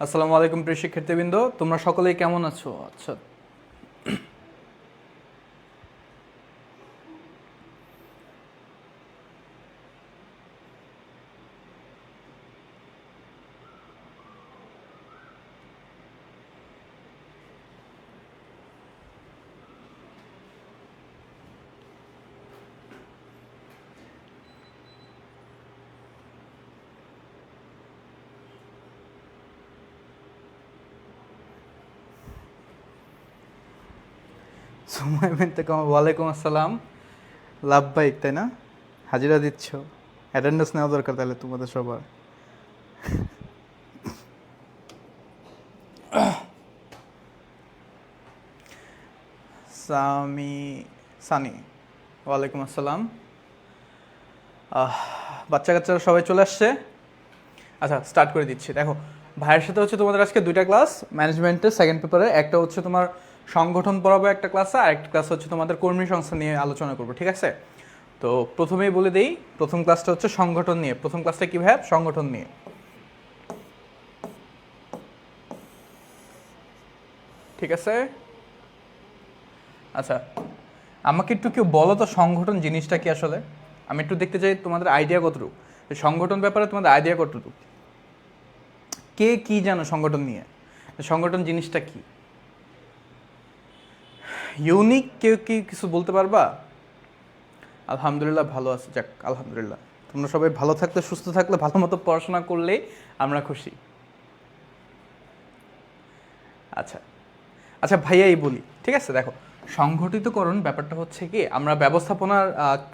আসসালামু আলাইকুম প্রিয় শিক্ষার্থীবৃন্দ, তোমরা সকলেই কেমন আছো? আচ্ছা, সময় মেনতে ওয়ালাইকুম আসসালাম। লাভবাহিক তাই না? হাজিরা দিচ্ছ, অ্যাটেন্ডেন্স নেওয়া দরকার তাহলে তোমাদের সবার। সামি সানি, ওয়ালাইকুম আসসালাম। বাচ্চা কাচ্চারা সবাই চলে আসছে। আচ্ছা, স্টার্ট করে দিচ্ছি। দেখো, ভাইয়ের সাথে হচ্ছে তোমাদের আজকে দুইটা ক্লাস ম্যানেজমেন্টের সেকেন্ড পেপারে। একটা হচ্ছে তোমার সংগঠন পড়াবো একটা ক্লাসে, আর একটা ক্লাস হচ্ছে তোমাদের কর্মী সংস্থা নিয়ে আলোচনা করবো, ঠিক আছে? তো প্রথমেই বলে দেই, প্রথম ক্লাসটা হচ্ছে সংগঠন নিয়ে। প্রথম ক্লাসটা কী ভাব? সংগঠন নিয়ে, ঠিক আছে? আচ্ছা, আমাকে একটু কেউ বলো তো সংগঠন জিনিসটা কি আসলে? আমি একটু দেখতে চাই তোমাদের আইডিয়া কতটুকু, সংগঠন ব্যাপারে তোমাদের আইডিয়া কতটুকু, কে কি জানো সংগঠন নিয়ে, সংগঠন জিনিসটা কি? ইউনিক কেউ কি কিছু বলতে পারবা? আলহামদুলিল্লাহ ভালো আছে, যাক আলহামদুলিল্লাহ। তোমরা সবাই ভালো থাকলে, সুস্থ থাকলে, ভালো মতো পড়াশোনা করলেই আমরা খুশি। আচ্ছা আচ্ছা ভাইয়াই বলি, ঠিক আছে? দেখো, সংগঠিতকরণ ব্যাপারটা হচ্ছে কি, আমরা ব্যবস্থাপনার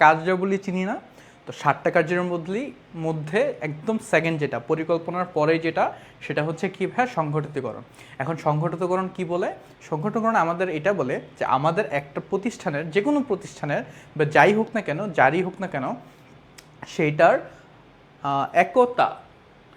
কার্যাবলী চিনি না? তো 7টা কার্যের মধ্যে একদম সেকেন্ড যেটা, পরিকল্পনার পরে যেটা, সেটা হচ্ছে কি ভাই? সংগঠিতকরণ। এখন সংগঠিতকরণ কি বলে? সংগঠিতকরণ আমাদের এটা বলে যে আমাদের একটা প্রতিষ্ঠানের, যে কোনো প্রতিষ্ঠানের বা যাই হোক না কেন, যারই হোক না কেন, সেইটার একতা,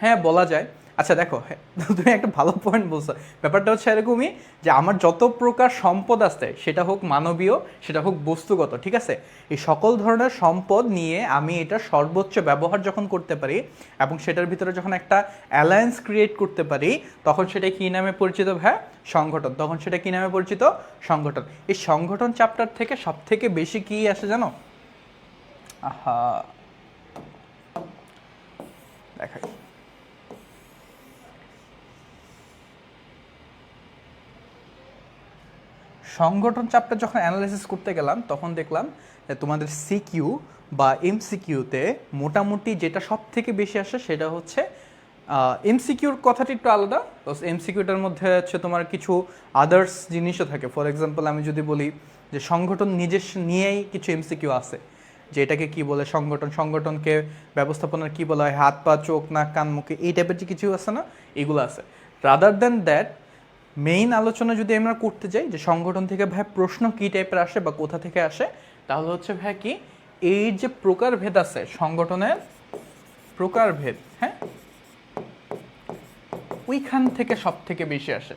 হ্যাঁ বলা যায়। আচ্ছা দেখো, হ্যাঁ, তুমি একটা ভালো পয়েন্ট বলছো। ব্যাপারটা হচ্ছে এরকমই যে আমার যত প্রকার সম্পদ আছে, সেটা হোক মানবীয়, সেটা হোক বস্তুগত, ঠিক আছে? এই সকল ধরনের সম্পদ নিয়ে আমি এটা সর্বোচ্চ ব্যবহার যখন করতে পারি এবং সেটার ভিতরে যখন একটা অ্যালায়েন্স ক্রিয়েট করতে পারি, তখন সেটা কী নামে পরিচিত ভাই? সংগঠন। তখন সেটা কী নামে পরিচিত? সংগঠন। এই সংগঠন চ্যাপ্টার থেকে সব থেকে বেশি কী আসে জানো? আহা, দেখাই। সংগঠন চ্যাপ্টার যখন অ্যানালাইসিস করতে গেলাম, তখন দেখলাম যে তোমাদের সিকিউ বা এমসিকিউতে মোটামুটি যেটা সব থেকে বেশি আসে সেটা হচ্ছে এমসিকিউর কথাটি একটু আলাদা। এমসিকিউটার মধ্যে হচ্ছে তোমার কিছু আদার্স জিনিসও থাকে। ফর এক্সাম্পল আমি যদি বলি যে সংগঠন নিজস্ব নিয়েই কিছু এমসিকিউ আছে, যে এটাকে কী বলে সংগঠন, সংগঠনকে ব্যবস্থাপনার কী বলা হয়, হাত পা চোখ নাক কান মুখে, এই টাইপের যে কিছু আছে না, এগুলো আছে। রাদার দ্যান দ্যাট, মেইন আলোচনা যদি আমরা করতে যাই যে সংগঠন থেকে ভাই প্রশ্ন কী টাইপের আসে বা কোথা থেকে আসে, তাহলে হচ্ছে ভাই কি, এই যে প্রকারভেদ আছে সংগঠনের, প্রকারভেদ, হ্যাঁ, ওইখান থেকে সব থেকে বেশি আসে।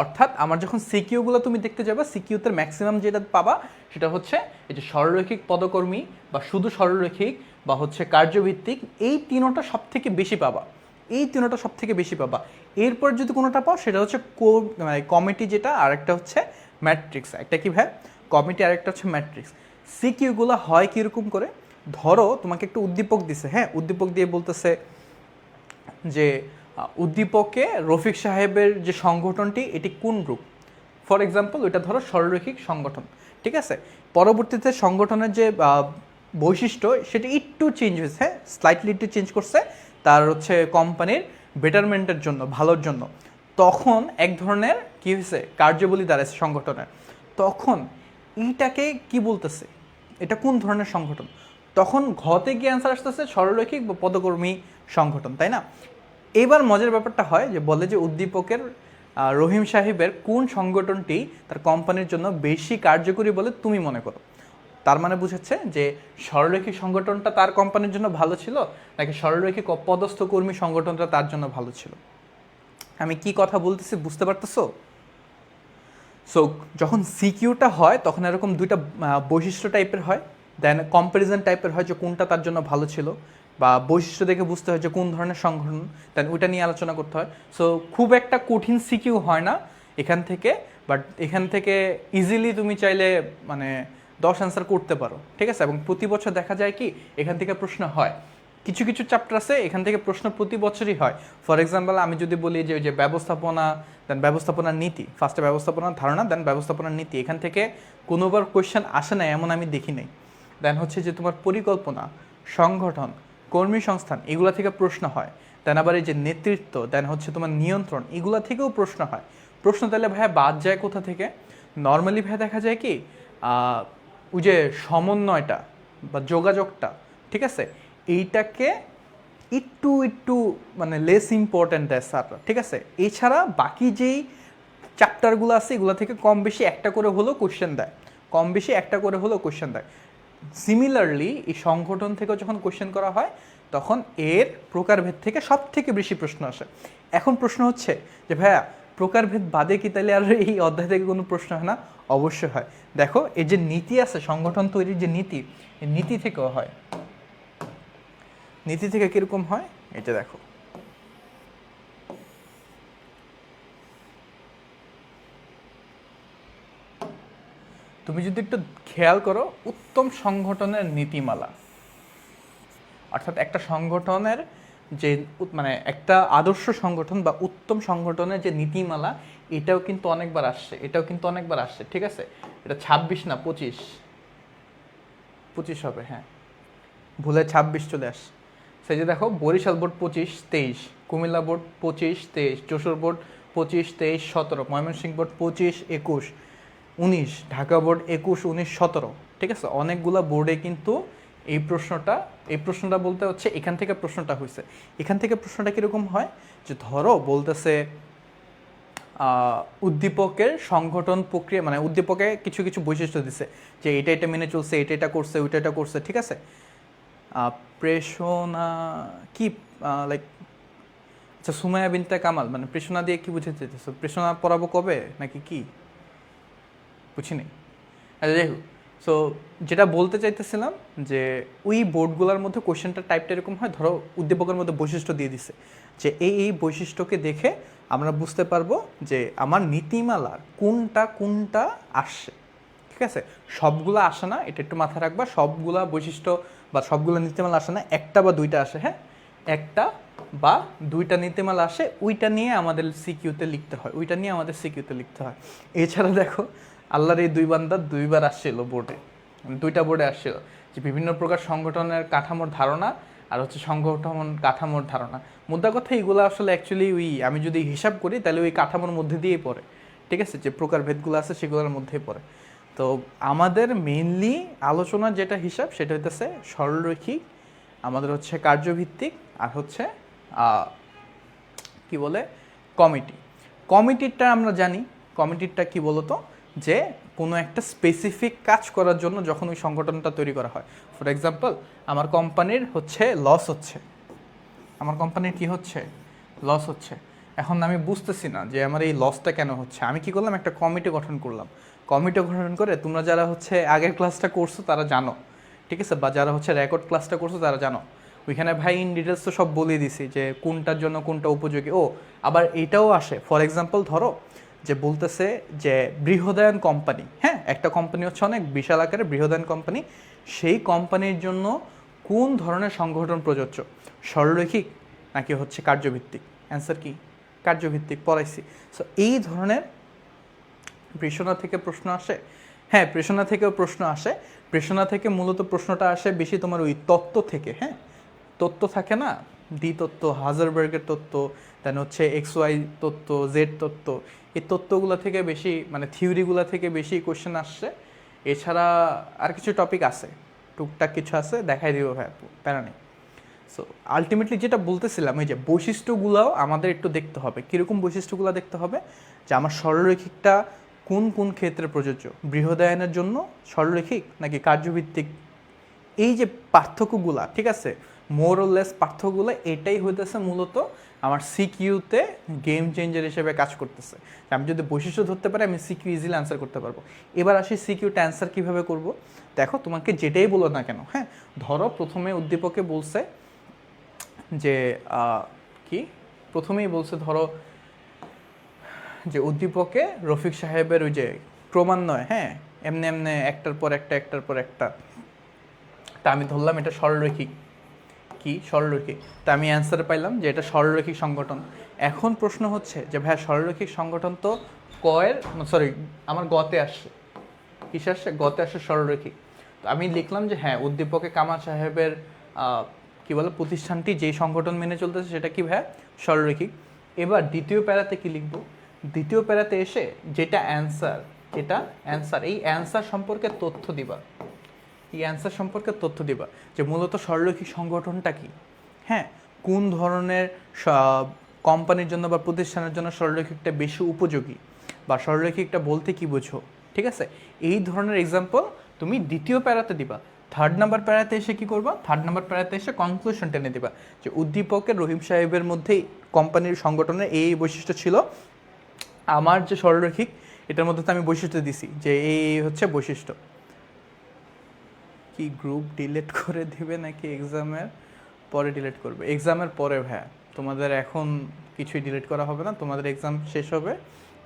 অর্থাৎ আমার যখন সিকিউগুলো তুমি দেখতে যাবে, সিকিউতে ম্যাক্সিমাম যেটা পাবা সেটা হচ্ছে এই যে সরলরৈখিক পদকর্মী বা শুধু সরলরৈখিক বা হচ্ছে কার্যভিত্তিক, এই তিনোটা সব থেকে বেশি পাবা। এই তিনোটা সব থেকে বেশি পাবা। এরপর যদি কোনোটা পাও সেটা হচ্ছে কমিটি যেটা, আর একটা হচ্ছে ম্যাট্রিক্স। একটা কি ভাই? কমিটি, আর একটা হচ্ছে ম্যাট্রিক্স। সিকিউগুলো হয় কীরকম করে? ধরো তোমাকে একটা উদ্দীপক দিছে, হ্যাঁ, উদ্দীপক দিয়ে বলতেছে যে উদ্দীপকে রফিক সাহেবের যে সংগঠনটি, এটি কোন গ্রুপ? ফর এক্সাম্পল ওইটা ধরো সরলরৈখিক সংগঠন, ঠিক আছে? পরবর্তীতে সংগঠনের যে বৈশিষ্ট্য সেটা একটু চেঞ্জ হয়েছে, হ্যাঁ, স্লাইটলি একটু চেঞ্জ করছে, তার হচ্ছে কোম্পানির বেটারমেন্টের জন্য, ভালোর জন্য। তখন এক ধরনের কী হয়েছে, কার্যাবলী দাঁড়াইছে সংগঠনের। তখন এইটাকে কি বলতেছে, এটা কোন ধরনের সংগঠন? তখন ঘতে কি অ্যান্সার আসতেছে? সরলরৈখিক বা পদকর্মী সংগঠন, তাই না? এবার মজার ব্যাপারটা হয় যে বলে যে উদ্দীপকের রহিম সাহেবের কোন সংগঠনটি তার কোম্পানির জন্য বেশি কার্যকরী বলে তুমি মনে করো? তার মানে বুঝাচ্ছে যে সরলরৈখিক সংগঠনটা তার কোম্পানির জন্য ভালো ছিল, নাকি সরলরৈখিক পদস্থ কর্মী সংগঠনটা তার জন্য ভালো ছিল। আমি কি কথা বলতেছি বুঝতে পারতেছো? সো যখন সিকিউটা হয় তখন এরকম দুইটা বৈশিষ্ট্য টাইপের হয়, দেন কম্প্যারিজন টাইপের হয় যে কোনটা তার জন্য ভালো ছিল। বা বৈশিষ্ট্য দেখে বুঝতে হয় যে কোন ধরনের সংগঠন, দেন ওইটা নিয়ে আলোচনা করতে হয়। সো খুব একটা কঠিন সিকিউ হয় না এখান থেকে, বাট এখান থেকে ইজিলি তুমি চাইলে মানে 10 অ্যান্সার করতে পারো, ঠিক আছে। এবং প্রতি বছর দেখা যায় কি এখান থেকে প্রশ্ন হয়, কিছু কিছু চ্যাপ্টার আছে এখান থেকে প্রশ্ন প্রতি বছরই হয়। ফর এক্সাম্পল আমি যদি বলি যে ওই যে ব্যবস্থাপনা, দেন ব্যবস্থাপনার নীতি, ফার্স্টে ব্যবস্থাপনার ধারণা, দেন ব্যবস্থাপনার নীতি, এখান থেকে কোনোবার কোয়েশ্চেন আসে না এমন আমি দেখি নাই। দেন হচ্ছে যে তোমার পরিকল্পনা, সংগঠন, কর্মী সংস্থান, এগুলা থেকে প্রশ্ন হয়। দেন আবার এই যে নেতৃত্ব, দেন হচ্ছে তোমার নিয়ন্ত্রণ, এগুলা থেকেও প্রশ্ন হয়। প্রশ্ন তাহলে ভাইয়া বাদ যায় কোথা থেকে? নর্মালি ভাইয়া দেখা যায় কি ওই যে সমন্বয়টা বা যোগাযোগটা, ঠিক আছে, এইটাকে একটু একটু মানে লেস ইম্পর্ট্যান্ট দেয় স্যাররা, ঠিক আছে। এছাড়া বাকি যেই চ্যাপ্টারগুলো আছে এগুলো থেকে কম বেশি একটা করে হলেও কোশ্চেন দেয়, কম বেশি একটা করে হলেও কোশ্চেন দেয়। সিমিলারলি এই সংগঠন থেকেও যখন কোশ্চেন করা হয় তখন এর প্রকারভেদ থেকে সব থেকে বেশি প্রশ্ন আসে। এখন প্রশ্ন হচ্ছে যে ভাইয়া প্রকারভেদ বাদে কি তাহলে আর এই অধ্যায় থেকে কোনো প্রশ্ন হয় না? অবশ্যই হয়। দেখো এই যে নীতি আছে, সংগঠন তৈরির যে নীতি, এই নীতি থেকেও হয়। নীতি থেকে কিরকম হয় এটা দেখো, তুমি যদি একটু খেয়াল করো, উত্তম সংগঠনের নীতিমালা, অর্থাৎ একটা সংগঠনের যে মানে একটা আদর্শ সংগঠন বা উত্তম সংগঠনের যে নীতিমালা, এটাও কিন্তু অনেকবার আসছে, এটাও কিন্তু অনেকবার আসছে, ঠিক আছে। এটা 26 না 25, 25 হবে, হ্যাঁ ভুলে 26 চলে আসছে। সেই যে দেখো Barishal board 25, 23, Comilla board 25, 23, Jashore board 25, 23, 17, Mymensingh board 25, 21, 19, Dhaka board 21, 19, 17, ঠিক আছে। অনেকগুলা বোর্ডে কিন্তু এই প্রশ্নটা বলতে হচ্ছে এখান থেকে প্রশ্নটা হয়েছে। এখান থেকে প্রশ্নটা কীরকম হয় যে ধরো বলতেছে উদ্দীপকের সংগঠন প্রক্রিয়া, মানে উদ্দীপকে কিছু কিছু বৈশিষ্ট্য দিছে যে এটা এটা মেনে চলছে, এটা এটা করছে, ওইটা এটা করছে, ঠিক আছে। প্রেষণা কি লাইক, আচ্ছা সুমাইয়া বিনতে কামাল মানে প্রেষণা দিয়ে কি বুঝতে চাইতেছো? প্রেষণা পড়াবো কবে নাকি কি বুঝিনি। আচ্ছা যাই হোক, সো যেটা বলতে চাইতেছিলাম যে ওই বোর্ডগুলোর মধ্যে কোয়েশ্চেনটা টাইপটা এরকম হয়, ধরো উদ্দীপকের মধ্যে বৈশিষ্ট্য দিয়ে দিছে যে এই বৈশিষ্ট্যকে দেখে আমরা বুঝতে পারবো যে আমার নীতিমালার কোনটা কোনটা আসছে, ঠিক আছে। সবগুলা আসে না, এটা একটু মাথায় রাখবা, সবগুলা বৈশিষ্ট্য বা সবগুলো নীতিমালা আসে না, একটা বা দুইটা আসে, হ্যাঁ একটা বা দুইটা নীতিমালা আসে, ওইটা নিয়ে আমাদের সিকিউতে লিখতে হয়, ওইটা নিয়ে আমাদের সিকিউতে লিখতে হয়। এছাড়া দেখো আল্লাহর এই দুই বান্দা দুইবার আসছিল বোর্ডে, দুইটা বোর্ডে আসছিল যে বিভিন্ন প্রকার সংগঠনের কাঠামোর ধারণা আর হচ্ছে সংগঠন কাঠামোর ধারণা। মুদ্রা কথা এইগুলো আসলে অ্যাকচুয়ালি ওই আমি যদি হিসাব করি তাহলে ওই কাঠামোর মধ্যে দিয়েই পড়ে, ঠিক আছে, যে প্রকারভেদগুলো আছে সেগুলোর মধ্যেই পড়ে। তো আমাদের মেইনলি আলোচনার যেটা হিসাব সেটা হইতেছে সরলরৈখিক, আমাদের হচ্ছে কার্যভিত্তিক, আর হচ্ছে কি বলে কমিটি। কমিটিটা আমরা জানি, কমিটিটা কি বলতো, যে কোনো একটা স্পেসিফিক কাজ করার জন্য যখন ওই সংগঠনটা তৈরি করা হয়। ফর এক্সাম্পল আমার কোম্পানির হচ্ছে লস হচ্ছে, আমার কোম্পানির কি হচ্ছে লস হচ্ছে, এখন আমি বুঝতেছি না যে আমার এই লসটা কেন হচ্ছে। আমি কি করলাম, একটা কমিটি গঠন করলাম। কমিটি গঠন করে তোমরা যারা হচ্ছে আগের ক্লাসটা করছো তারা জানো, ঠিক আছে, বা যারা হচ্ছে রেকর্ড ক্লাসটা করছো তারা জানো, ওইখানে ভাই ইন ডিটেলস তো সব বলে দিছি যে কোনটার জন্য কোনটা উপযোগী। ও আবার এটাও আসে, ফর এক্সাম্পল ধরো যে বলতেছে যে বৃহদায়ন কোম্পানি, হ্যাঁ একটা কোম্পানি হচ্ছে অনেক বিশাল আকারে বৃহদায়ন কোম্পানি, সেই কোম্পানির জন্য কোন ধরনের সংগঠন প্রযোজ্য, সরলরৈখিক নাকি হচ্ছে কার্যভিত্তিক? অ্যান্সার কি? কার্যভিত্তিক, পড়াইছি। সো এই ধরনের প্রেষণা থেকে প্রশ্ন আসে, হ্যাঁ প্রেষণা থেকেও প্রশ্ন আসে। প্রেষণা থেকে মূলত প্রশ্নটা আসে বেশি তোমার ওই তত্ত্ব থেকে, হ্যাঁ তত্ত্ব থাকে না, ডি তত্ত্ব, হাজারবার্গের তত্ত্ব, দেন হচ্ছে এক্স ওয়াই তত্ত্ব, জেড তত্ত্ব, এই তত্ত্বগুলো থেকে বেশি মানে থিওরিগুলো থেকে বেশি কোশ্চেন আসছে। এছাড়া আর কিছু টপিক আছে, টুকটাক কিছু আছে, দেখাই দিব ভাই, প্যারা নেই। সো আলটিমেটলি যেটা বলতেছিলাম এই যে বৈশিষ্ট্যগুলোও আমাদের একটু দেখতে হবে। কীরকম বৈশিষ্ট্যগুলো দেখতে হবে, যে আমার সরলরৈখিকটা কোন কোন ক্ষেত্রে প্রযোজ্য, বৃহদায়নের জন্য সরলরৈখিক নাকি কার্যভিত্তিক, এই যে পার্থক্যগুলা, ঠিক আছে, মোর ও লেস পার্থক্যগুলো, এটাই হইতেছে মূলত আমার সিকিউতে গেম চেঞ্জার হিসেবে কাজ করতেছে। আমি যদি বৈশিষ্ট্য ধরতে পারি আমি সিকিউ ইজিলি অ্যান্সার করতে পারবো। এবার আসি সিকিউটা অ্যান্সার কীভাবে করব। দেখো তোমাকে যেটাই বলো না কেন, হ্যাঁ ধরো প্রথমে উদ্দীপকে বলছে যে কি প্রথমেই বলছে ধরো যে উদ্দীপকে রফিক সাহেবের ওই যে ক্রমান্বয়ে, হ্যাঁ, এমনি এমনি একটার পর একটা, তা আমি ধরলাম এটা সরলরৈখিক। কি সরলরৈখিক? তা আমি অ্যান্সার পাইলাম যে এটা সরলরৈখিক সংগঠন। এখন প্রশ্ন হচ্ছে যে ভাইয়া সরলরৈখিক সংগঠন তো আমার গতে আসছে, কিসে আসছে? গতে আসছে সরলরৈখিক। তো আমি লিখলাম যে হ্যাঁ, উদ্দীপকে কামাল সাহেবের কি বলে প্রতিষ্ঠানটি যেই সংগঠন মেনে চলতেছে সেটা কি ভাইয়া? সরলরৈখিক। এবার দ্বিতীয় প্যারাতে কি লিখব? দ্বিতীয় প্যারাতে এসে যেটা অ্যান্সার, এই অ্যান্সার সম্পর্কে তথ্য দিবা। এই অ্যান্সার সম্পর্কে তথ্য দিবা যে মূলত সরলরৈখিক সংগঠনটা কি, হ্যাঁ, কোন ধরনের কোম্পানির জন্য বা প্রতিষ্ঠানের জন্য সরলরৈখিকটা বেশি উপযোগী, বা সরলরৈখিকটা বলতে কি বোঝো, ঠিক আছে? এই ধরনের এক্সাম্পল তুমি দ্বিতীয় প্যারাতে দিবা। থার্ড নাম্বার প্যারাতে এসে কি করবা? থার্ড নাম্বার প্যারাতে এসে কনক্লুশন টেনে দিবা যে উদ্দীপকের রহিম সাহেবের মধ্যেই কোম্পানির সংগঠনের এই বৈশিষ্ট্য ছিল, আমার যে সরলরৈখিক এটার মধ্যে তো আমি বৈশিষ্ট্য দিছি যে এই হচ্ছে বৈশিষ্ট্য। কি গ্রুপ ডিলিট করে দিবে নাকি এক্সামের পরে ডিলিট করবে? এক্সামের পরে ভাইয়া, তোমাদের এখন কিছুই ডিলিট করা হবে না, তোমাদের এক্সাম শেষ হবে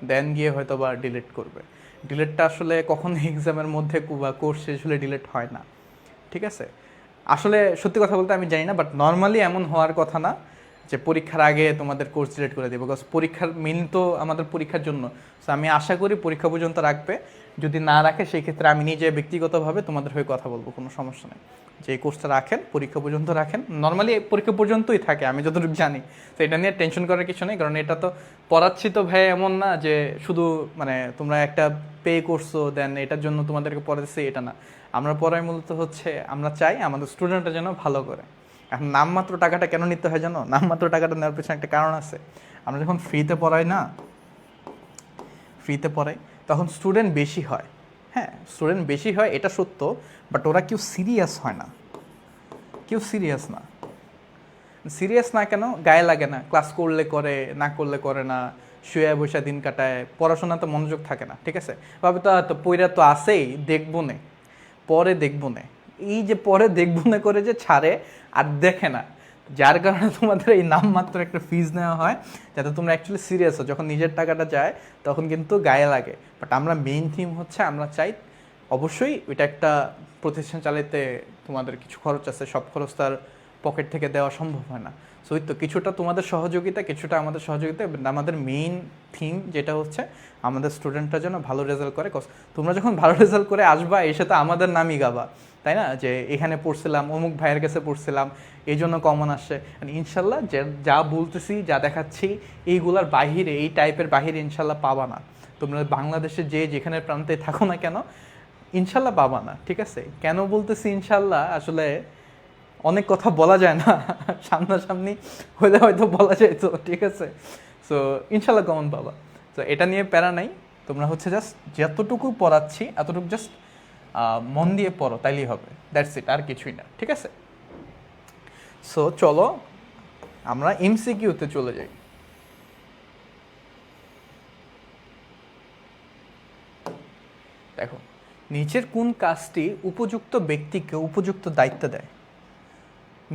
দেন গিয়ে হয়তো বা ডিলিট করবে। ডিলিটটা আসলে কখনো এক্সামের মধ্যে বা কোর্স শেষ হলে ডিলিট হয় না, ঠিক আছে? আসলে সত্যি কথা বলতে আমি জানি না, বাট নর্মালি এমন হওয়ার কথা না যে পরীক্ষার আগে তোমাদের কোর্স ডিলিট করে দেবে, বিকজ পরীক্ষার মেন তো আমাদের পরীক্ষার জন্য। সো আমি আশা করি পরীক্ষা পর্যন্ত রাখবে। যদি না রাখে সেই ক্ষেত্রে আমি নিজে ব্যক্তিগতভাবে তোমাদের হয়ে কথা বলবো, কোনো সমস্যা নেই। যে এই কোর্সটা রাখেন, পরীক্ষা পর্যন্ত রাখেন, নর্মালি পরীক্ষা পর্যন্তই থাকে আমি যতটুকু জানি। তো এটা নিয়ে টেনশন করার কিছু নেই, কারণ এটা তো পড়াচ্ছি তো ভাই এমন না যে শুধু মানে তোমরা একটা পে করছো দেন এটার জন্য তোমাদেরকে পড়াচ্ছি, এটা না। আমরা পড়াই মূলত হচ্ছে আমরা চাই আমাদের স্টুডেন্টরা যেন ভালো করে। এখন নামমাত্র টাকাটা কেন নিতে হয় জানো? নামমাত্র টাকাটা নেওয়ার পেছনে একটা কারণ আছে। আমরা যখন ফ্রিতে পড়াই না, ফ্রিতে পড়াই তখন স্টুডেন্ট বেশি হয়, হ্যাঁ, স্টুডেন্ট বেশি হয় এটা সত্য, বাট ওরা কেউ সিরিয়াস হয় না, কেউ সিরিয়াস না। সিরিয়াস না কেন? গায়ে লাগে না, ক্লাস করলে করে, না করলে করে না, শুয়ে বসে দিন কাটায়, পড়াশোনা তো মনোযোগ থাকে না, ঠিক আছে? ভাবে তো পইরা তো আসেই, দেখবো নে, পরে দেখবো নে, এই যে পরে দেখবো না করে যে ছাড়ে আর দেখে না, যার কারণে তোমাদের এই নামমাত্র একটা ফিজ নেওয়া হয় যাতে তোমরা অ্যাকচুয়ালি সিরিয়াস হও। যখন নিজের টাকাটা যায় তখন কিন্তু গায়ে লাগে। বাট আমরা মেইন থিম হচ্ছে আমরা চাই অবশ্যই ওইটা একটা প্রতিষ্ঠান চালাতে তোমাদের কিছু খরচ আছে, সব খরচ তার পকেট থেকে দেওয়া সম্ভব হয় না। সো ওই তো কিছুটা তোমাদের সহযোগিতা, কিছুটা আমাদের সহযোগিতা। আমাদের মেইন থিম যেটা হচ্ছে আমাদের স্টুডেন্টরা যেন ভালো রেজাল্ট করে। তোমরা যখন ভালো রেজাল্ট করে আসবা এসে তো আমাদের নামই গাবা, তাই না? যে এখানে পড়ছিলাম, অমুক ভাইয়ের কাছে পড়ছিলাম, এই জন্য কমন আসছে। ইনশাল্লাহ যা বলতেছি, যা দেখাচ্ছি, এইগুলার বাহিরে, এই টাইপের বাহিরে ইনশাল্লাহ পাবা না। তোমরা বাংলাদেশে যেখানে প্রান্তে থাকো না কেন, ইনশাল্লাহ পাবা না, ঠিক আছে? কেন বলতেছি ইনশাল্লাহ? আসলে অনেক কথা বলা যায় না, সামনাসামনি হলে হয়তো বলা যায় তো, ঠিক আছে? সো ইনশাল্লাহ কমন পাবা। তো এটা নিয়ে প্যারা নাই, তোমরা হচ্ছে জাস্ট যতটুকু পড়াচ্ছি এতটুকু জাস্ট মন দিয়ে পড়ো, তাইলেই হবে। দ্যাটস ইট, আর কিছুই না, ঠিক আছে? সো চলো আমরা এমসিকিউতে চলে যাই। দেখো, নিচের কোন কাজটি উপযুক্ত ব্যক্তিকে উপযুক্ত দায়িত্ব দেয়?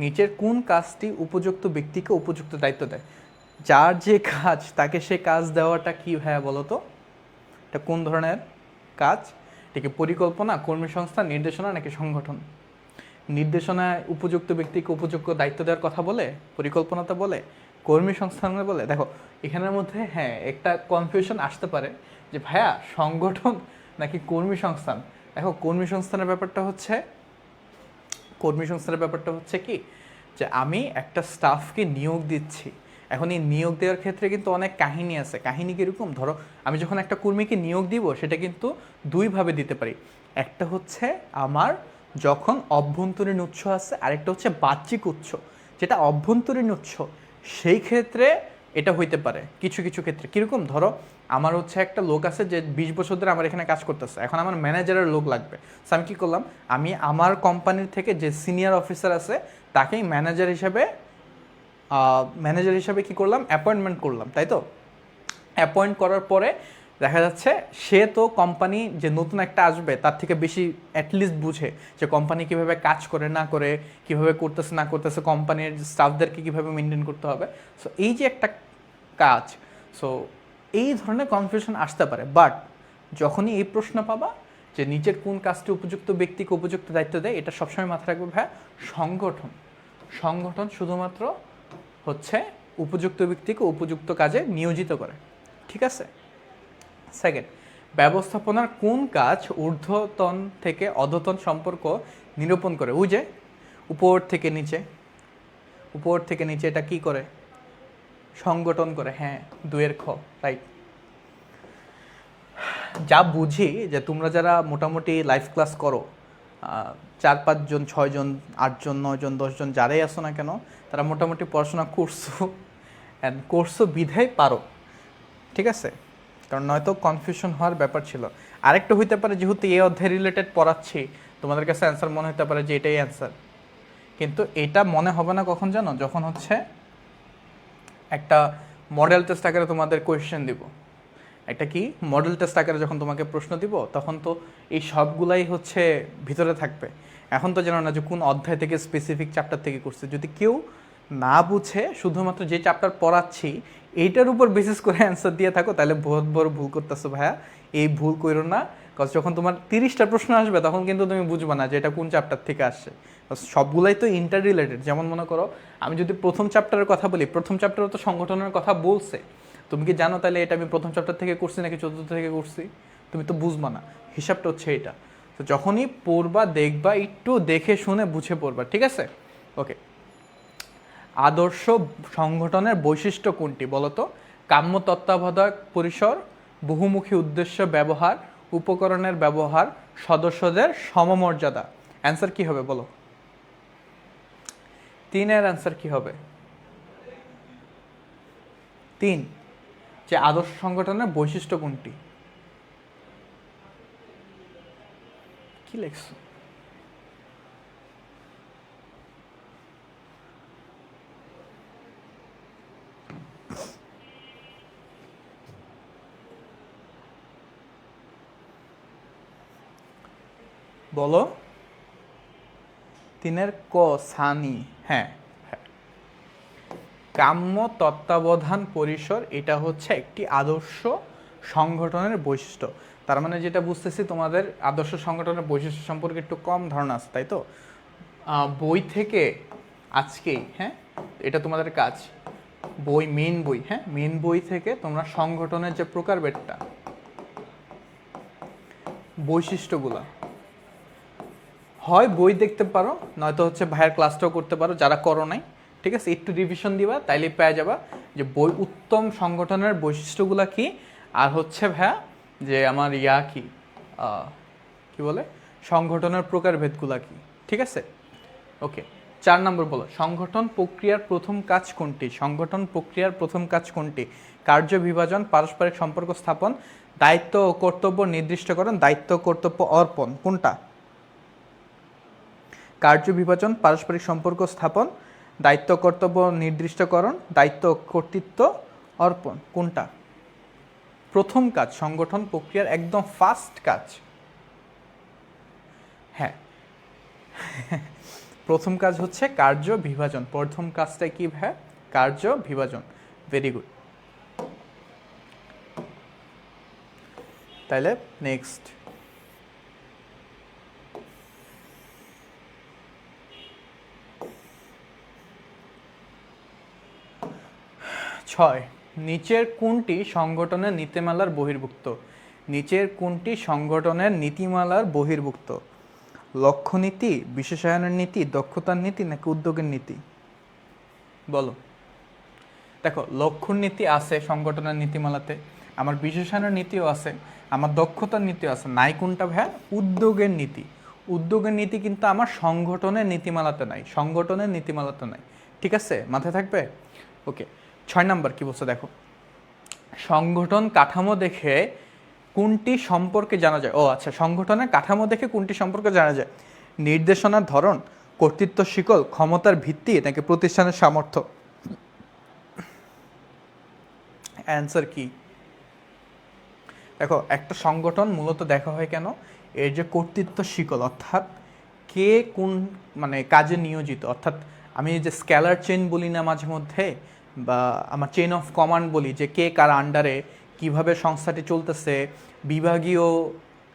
নিচের কোন কাজটি উপযুক্ত ব্যক্তিকে উপযুক্ত দায়িত্ব দেয়? যার যে কাজ তাকে সে কাজ দেওয়াটা কি ভাইয়া বলো তো? এটা কোন ধরনের কাজ? এটা কি পরিকল্পনা, কর্মী সংস্থা, নির্দেশনা নাকি সংগঠন? নির্দেশনায় উপযুক্ত ব্যক্তিকে উপযুক্ত দায়িত্ব দেওয়ার কথা বলে, পরিকল্পনাতে বলে, কর্মী সংস্থানে বলে। দেখো এখানের মধ্যে হ্যাঁ একটা কনফিউশন আসতে পারে যে ভাইয়া সংগঠন নাকি কর্মী সংস্থান। দেখো কর্মী সংস্থানের ব্যাপারটা হচ্ছে কি যে আমি একটা স্টাফকে নিয়োগ দিচ্ছি। এখন এই নিয়োগ দেওয়ার ক্ষেত্রে কিন্তু অনেক কাহিনী আছে। কাহিনী কীরকম? ধরো আমি যখন একটা কর্মীকে নিয়োগ দিব সেটা কিন্তু দুইভাবে দিতে পারি। একটা হচ্ছে আমার যখন অভ্যন্তরীণ উৎস আছে, আরেকটা হচ্ছে বাহ্যিক উৎস। যেটা অভ্যন্তরীণ উৎস সেই ক্ষেত্রে এটা হইতে পারে কিছু কিছু ক্ষেত্রে। কীরকম? ধরো আমার হচ্ছে একটা লোক আছে যে 20 বছর ধরে আমার এখানে কাজ করতেছে, এখন আমার ম্যানেজারের লোক লাগবে। সো আমি কী করলাম, আমি আমার কোম্পানির থেকে যে সিনিয়র অফিসার আছে তাকেই ম্যানেজার হিসাবে কী করলাম, অ্যাপয়েন্টমেন্ট করলাম, তাই তো? অ্যাপয়েন্ট করার পরে দেখা যাচ্ছে সে তো কোম্পানি যে নতুন একটা আসবে তার থেকে বেশি অ্যাটলিস্ট বুঝে যে কোম্পানি কিভাবে কাজ করে না করে, কিভাবে করতেছে না করতেছে, কোম্পানির স্টাফদেরকে কিভাবে মেনটেন করতে হবে। সো এই যে একটা কাজ, সো এই ধরনের কনফিউশন আসতে পারে। বাট যখনই এই প্রশ্ন পাবা যে নিচের কোন কাজটি উপযুক্ত ব্যক্তিকে উপযুক্ত দায়িত্ব দেয়, এটা সবসময় মাথায় রাখবে ভাই, সংগঠন। সংগঠন শুধুমাত্র হচ্ছে উপযুক্ত ব্যক্তিকে উপযুক্ত কাজে নিয়োজিত করে, ঠিক আছে। সেকেন্ড, ব্যবস্থাপনার কোন কাজ ঊর্ধ্বতন থেকে অধতন সম্পর্ক নিরূপণ করে? ওই যে উপর থেকে নিচে, উপর থেকে নিচে এটা কি করে? সংগঠন করে। হ্যাঁ, 2 খ, রাইট। যা বুঝি যে তোমরা যারা মোটামুটি লাইভ ক্লাস করো, 4-5 জন, 6 জন, 8 জন, 9 জন, 10 জন যারাই আসো না কেন, তারা মোটামুটি পড়াশোনা করছো অ্যান্ড করছো বিধায় পারো, ঠিক আছে। কারণ নয়তো কনফিউশন হওয়ার ব্যাপার ছিল। আরেকটা হইতে পারে যেহেতু এই অধ্যায় রিলেটেড পড়াচ্ছি, তোমাদের কাছে অ্যান্সার মনে হতে পারে যে এটাই অ্যান্সার, কিন্তু এটা মনে হবে না কখন জানো? যখন হচ্ছে একটা মডেল টেস্ট আকারে তোমাদের কোয়েশ্চেন দিব। একটা কি মডেল টেস্ট আকারে যখন তোমাকে প্রশ্ন দিব, তখন তো এই সবগুলাই হচ্ছে ভিতরে থাকবে। এখন তো জানো না যে কোন অধ্যায় থেকে স্পেসিফিক চ্যাপ্টার থেকে করছে। যদি কেউ না বুঝে শুধুমাত্র যে চ্যাপ্টার পড়াচ্ছি এইটার উপর বেসিস করে অ্যান্সার দিয়ে থাকো, তাহলে বহুত বড় ভুল করতেছো ভাইয়া। এই ভুল করো না, কারণ যখন তোমার 30টা প্রশ্ন আসবে তখন কিন্তু তুমি বুঝবা না যে এটা কোন চ্যাপ্টার থেকে আসছে। সবগুলাই তো ইন্টার রিলেটেড। যেমন মনে করো আমি যদি প্রথম চ্যাপ্টারের কথা বলি, প্রথম চ্যাপ্টারে তো সংগঠনের কথা বলছে। তুমি কি জানো তাহলে এটা আমি প্রথম চ্যাপ্টার থেকে করছি নাকি চতুর্থ থেকে করছি? তুমি তো বুঝবা না। হিসাবটা হচ্ছে এটা। তো যখনই পড়বা দেখবা, একটু দেখে শুনে বুঝে পড়বা, ঠিক আছে। ওকে, আদর্শ সংগঠনের বৈশিষ্ট্য কোনটি বলো তো? কাম্য তত্ত্বাবধায়ক পরিসর, বহুমুখী উদ্দেশ্য ব্যবহার, উপকরণের ব্যবহার, সদস্যদের সমমর্যাদা। অ্যান্সার কি হবে বলো? 3-এর অ্যান্সার কি হবে? 3, যে আদর্শ সংগঠনের বৈশিষ্ট্য কোনটি? কি লিখছো? বলো। 3-এর ক, সানি। হ্যাঁ, কাম্য তত্ত্বাবধান পরিসর, এটা হচ্ছে একটি আদর্শ সংগঠনের বৈশিষ্ট্য। তার মানে যেটা বুঝতেছি তোমাদের আদর্শ সংগঠনের বৈশিষ্ট্য সম্পর্কে একটু কম ধারণা আছে, তাই তো? বই থেকে আজকেই, হ্যাঁ, এটা তোমাদের কাজ, বই, মেন বই, হ্যাঁ, মেন বই থেকে তোমরা সংগঠনের যে প্রকারভেদটা, বৈশিষ্ট্যগুলা হয় বই দেখতে পারো, নয়তো হচ্ছে ভাইয়ের ক্লাসটাও করতে পারো যারা করো নাই, ঠিক আছে। একটু রিভিশন দিবা, তাইলে পেয়ে যাবা যে বই উত্তম সংগঠনের বৈশিষ্ট্যগুলা কি, আর হচ্ছে ভাইয়া যে আমার কি বলে, সংগঠনের প্রকারভেদগুলা কি, ঠিক আছে। ওকে, 4 নম্বর বলো, সংগঠন প্রক্রিয়ার প্রথম কাজ কোনটি? সংগঠন প্রক্রিয়ার প্রথম কাজ কোনটি? কার্য বিভাজন, পারস্পরিক সম্পর্ক স্থাপন, দায়িত্ব ও কর্তব্য নির্দিষ্টকরণ, দায়িত্ব কর্তব্য অর্পণ। কোনটা? কার্য বিভাজন, পারস্পরিক সম্পর্ক স্থাপন, দায়িত্ব কর্তব্য নির্দিষ্টকরণ, দায়িত্ব কর্তৃত্ব অর্পণ। কোনটা প্রথম কাজ? সংগঠন প্রক্রিয়ার একদম ফার্স্ট কাজ। হ্যাঁ, প্রথম কাজ হচ্ছে কার্য বিভাজন। প্রথম কাজটা কি ভাই? কার্য বিভাজন। Very good. তাহলে নেক্সট, 6, নিচের কোনটি সংগঠনের নীতিমালার বহির্ভুক্ত? নিচের কোনটি সংগঠনের নীতিমালার বহির্ভুক্ত? লক্ষ্যনীতি, বিশেষায়নের নীতি, দক্ষতার নীতি নাকি উদ্যোগের নীতি? বলো। দেখো, লক্ষ্য নীতি আছে সংগঠনের নীতিমালাতে, আমার বিশেষায়নের নীতিও আছে, আমার দক্ষতার নীতিও আছে। নাই কোনটা ভাইয়া? উদ্যোগের নীতি। উদ্যোগের নীতি কিন্তু আমার সংগঠনের নীতিমালাতে নাই, সংগঠনের নীতিমালাতে নাই, ঠিক আছে, মাথায় থাকবে। ওকে, 6 নাম্বার কি বলছে দেখো, সংগঠন কাঠামো দেখে কোনটি সম্পর্কে জানা যায়? ও আচ্ছা, সংগঠনের কাঠামো দেখে কোনটি সম্পর্কে জানা যায়? নির্দেশনার ধরন, কর্তৃত্ব শিকল, ক্ষমতার ভিত্তি নাকি প্রতিষ্ঠানের সামর্থ্য? অ্যান্সার কি? দেখো একটা সংগঠন মূলত দেখা হয় কেন, এর যে কর্তৃত্ব শিকল, অর্থাৎ কে কোন মানে কাজে নিয়োজিত, অর্থাৎ আমি যে স্কেলার চেইন বলি না মাঝে মধ্যে, বা আমার চেইন অফ কমান্ড বলি, যে কে কার আন্ডারে কিভাবে সংস্থাটি চলতেছে, বিভাগীয়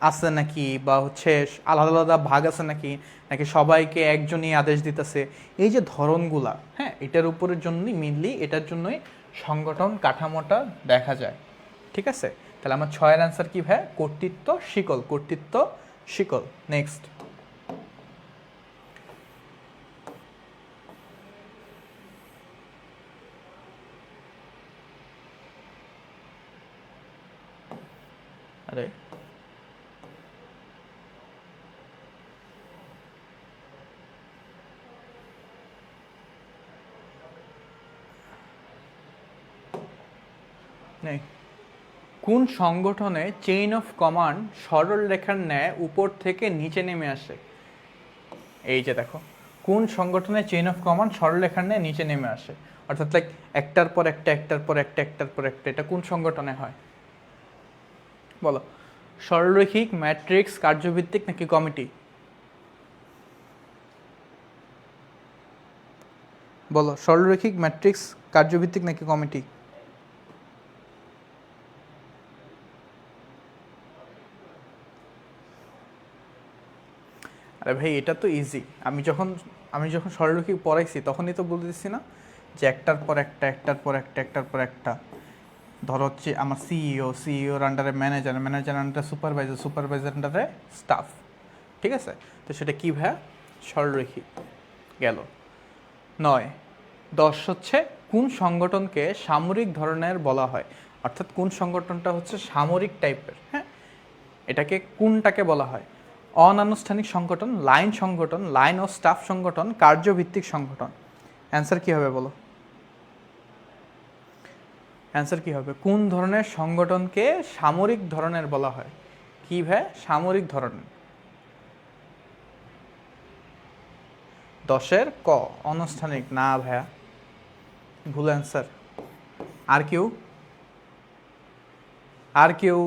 আছে নাকি, বা হচ্ছে আলাদা আলাদা ভাগ আছে নাকি, নাকি সবাইকে একজনই আদেশ দিতেছে, এই যে ধরনগুলা, হ্যাঁ, এটার উপরের জন্যই মেনলি, এটার জন্যই সংগঠন কাঠামোটা দেখা যায়। ঠিক আছে, তাহলে আমার 6-এর অ্যান্সার কি ভাই? কর্তৃত্ব শিকল, কর্তৃত্ব শিকল। নেক্সট, আরে নেই, কোন সংগঠনে চেইন অফ কমান্ড সরল রেখার ন্যায় উপর থেকে নিচে নেমে আসে? এই যে দেখো, কোন সংগঠনে চেইন অফ কমান্ড সরল রেখার ন্যায় নিচে নেমে আসে, অর্থাৎ লাইক একটার পর একটা, একটার পর একটা, একটার পর একটা, এটা কোন সংগঠনে হয় বলো? সরলরৈখিক, ম্যাট্রিক্স, কার্যভিত্তিক নাকি কমিটি? বলো, সরলরৈখিক, ম্যাট্রিক্স, কার্যভিত্তিক নাকি কমিটি? আরে ভাই এটা তো ইজি, আমি যখন সরলরৈখিক পড়াইছি তখনই তো বলতেছি না যে একটার পর একটা, একটার পর একটা, একটার পর একটা। ধরো হচ্ছে আমার সিইওর আন্ডারে ম্যানেজার, ম্যানেজার আন্ডারে সুপারভাইজার, সুপারভাইজার আন্ডারে স্টাফ। ঠিক আছে, তো সেটা কী ভাইয়া? সরলরৈখিক গেল। 9, 10 হচ্ছে কোন সংগঠনকে সামরিক ধরনের বলা হয়, অর্থাৎ কোন সংগঠনটা হচ্ছে সামরিক টাইপের, হ্যাঁ, এটাকে কোনটাকে বলা হয়? অনানুষ্ঠানিক সংগঠন, লাইন ও স্টাফ সংগঠন, কার্যভিত্তিক সংগঠন। অ্যান্সার কি হবে বলো? অ্যান্সার কি হবে? কোন ধরনের সংগঠনকে সামরিক ধরনের বলা হয়? কি ভাই? সামরিক ধরনের। 10-এর ক, অনানুষ্ঠানিক না ভাইয়া, ভুল অ্যান্সার। আর কেউ? আর কেউ?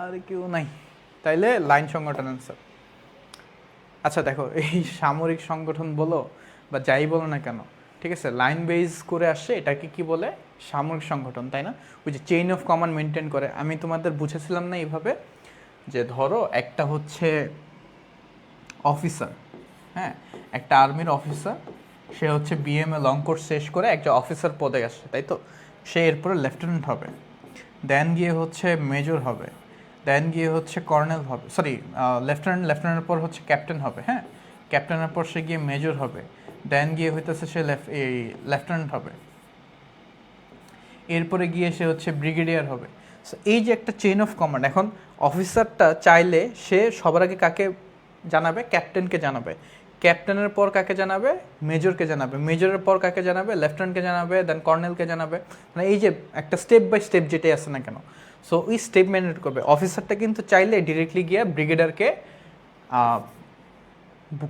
আর কেউ নাই? তাইলে লাইন সংগঠন অ্যান্সার। আচ্ছা দেখো, এই সামরিক সংগঠন বলো বা যাই বলো না কেন, ঠিক আছে, লাইন বেজ করে আসছে, এটাকে কি বলে? সামরিক সংগঠন, তাই না? ওই যে চেইন অফ কমান্ড মেনটেন করে। আমি তোমাদের বুঝেছিলাম না এইভাবে, যে ধরো একটা হচ্ছে অফিসার, হ্যাঁ, একটা আর্মির অফিসার, সে হচ্ছে বিএমএ লং কোর্স শেষ করে একটা অফিসার পদে আসছে, তাই তো? সে এরপরে লেফটেন্যান্ট হবে, দেন গিয়ে হচ্ছে মেজর হবে, দেন গিয়ে হচ্ছে কর্নেল হবে, সরি লেফটেন্যান্টের পর হচ্ছে ক্যাপ্টেন হবে, হ্যাঁ, ক্যাপ্টেনের পর সে গিয়ে মেজর হবে, দেন গিয়ে হইতেছে সে এই লেফটেন্যান্ট হবে, এরপরে গিয়ে সে হচ্ছে ব্রিগেডিয়ার হবে। সো এই যে একটা চেইন অফ কমান্ড, এখন অফিসারটা চাইলে সে সবার আগে কাকে জানাবে? ক্যাপ্টেনকে জানাবে, ক্যাপ্টেনের পর কাকে জানাবে? মেজরকে জানাবে, মেজরের পর কাকে জানাবে? লেফটেন্যান্টকে জানাবে, দেন কর্নেলকে জানাবে। মানে এই যে একটা স্টেপ বাই স্টেপ যেটাই আছে না কেন, সো ওই স্টেপ মেনটেন করবে। অফিসারটা কিন্তু চাইলে ডিরেক্টলি গিয়ে ব্রিগেডারকে